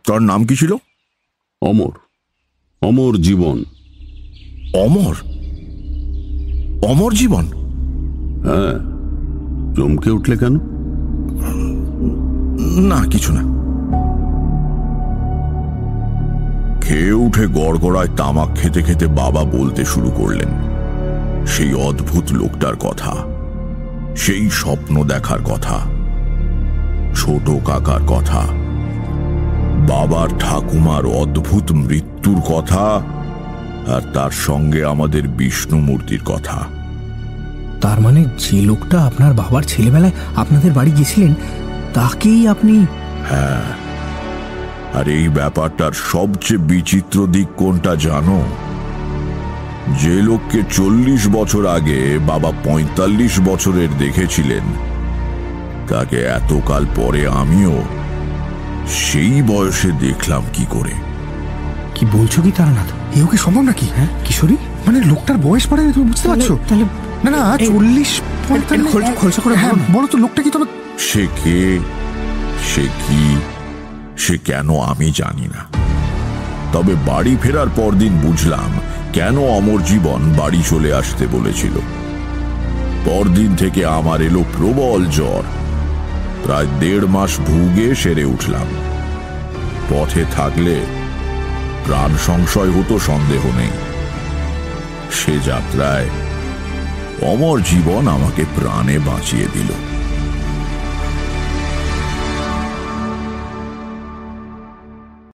তার নাম কি ছিল? অমর। অমর জীবন। অমর? অমর জীবন? হ্যাঁ। চমকে উঠলে কেন? না, কিছু না। খেয়ে উঠে গড়গড়ায় তামাক খেতে খেতে বাবা বলতে শুরু করলেন সেই অদ্ভুত লোকটার কথা, সেই স্বপ্ন দেখার কথা, ছোট কাকার কথা, বাবার ঠাকুমার অদ্ভুত মৃত্যুর কথা, আর তার সঙ্গে আমাদের বিষ্ণু মূর্তির কথা। তার মানে যে লোকটা আপনার বাবার ছেলেবেলায় আপনাদের বাড়ি গেছিলেন তাকেই আপনি? হ্যাঁ। আর এই ব্যাপারটার সবচেয়ে বিচিত্র দিক কোনটা জানো? যে লোককে 40 বছর আগে বাবা 45 বছরের দেখেছিলেন, তাকে এতকাল পরে আমিও সেই বয়সে দেখলাম কি করে। কি বলছো কি তারানাথ? এও কি সম্ভব নাকি? হ্যাঁ কিশোরী, মানে লোকটার বয়স পড়ে তুমি বুঝতে পারছো? তাহলে না না 40-45 খরচা করে। হ্যাঁ বলো তো লোকটা কি? তবে সে কে, সে কি, সে কেন আমি জানি না। তবে বাড়ি ফেরার পরদিন বুঝলাম কেন অমর জীবন বাড়ি চলে আসতে বলেছিল। পরদিন থেকে আমার এলো প্রবল জ্বর। প্রায় 1.5 মাস ভুগে সেরে উঠলাম। পথে থাকলে প্রাণ সংশয় হতো, সন্দেহ নেই। সে যাত্রায় অমর জীবন আমাকে প্রাণে বাঁচিয়ে দিল।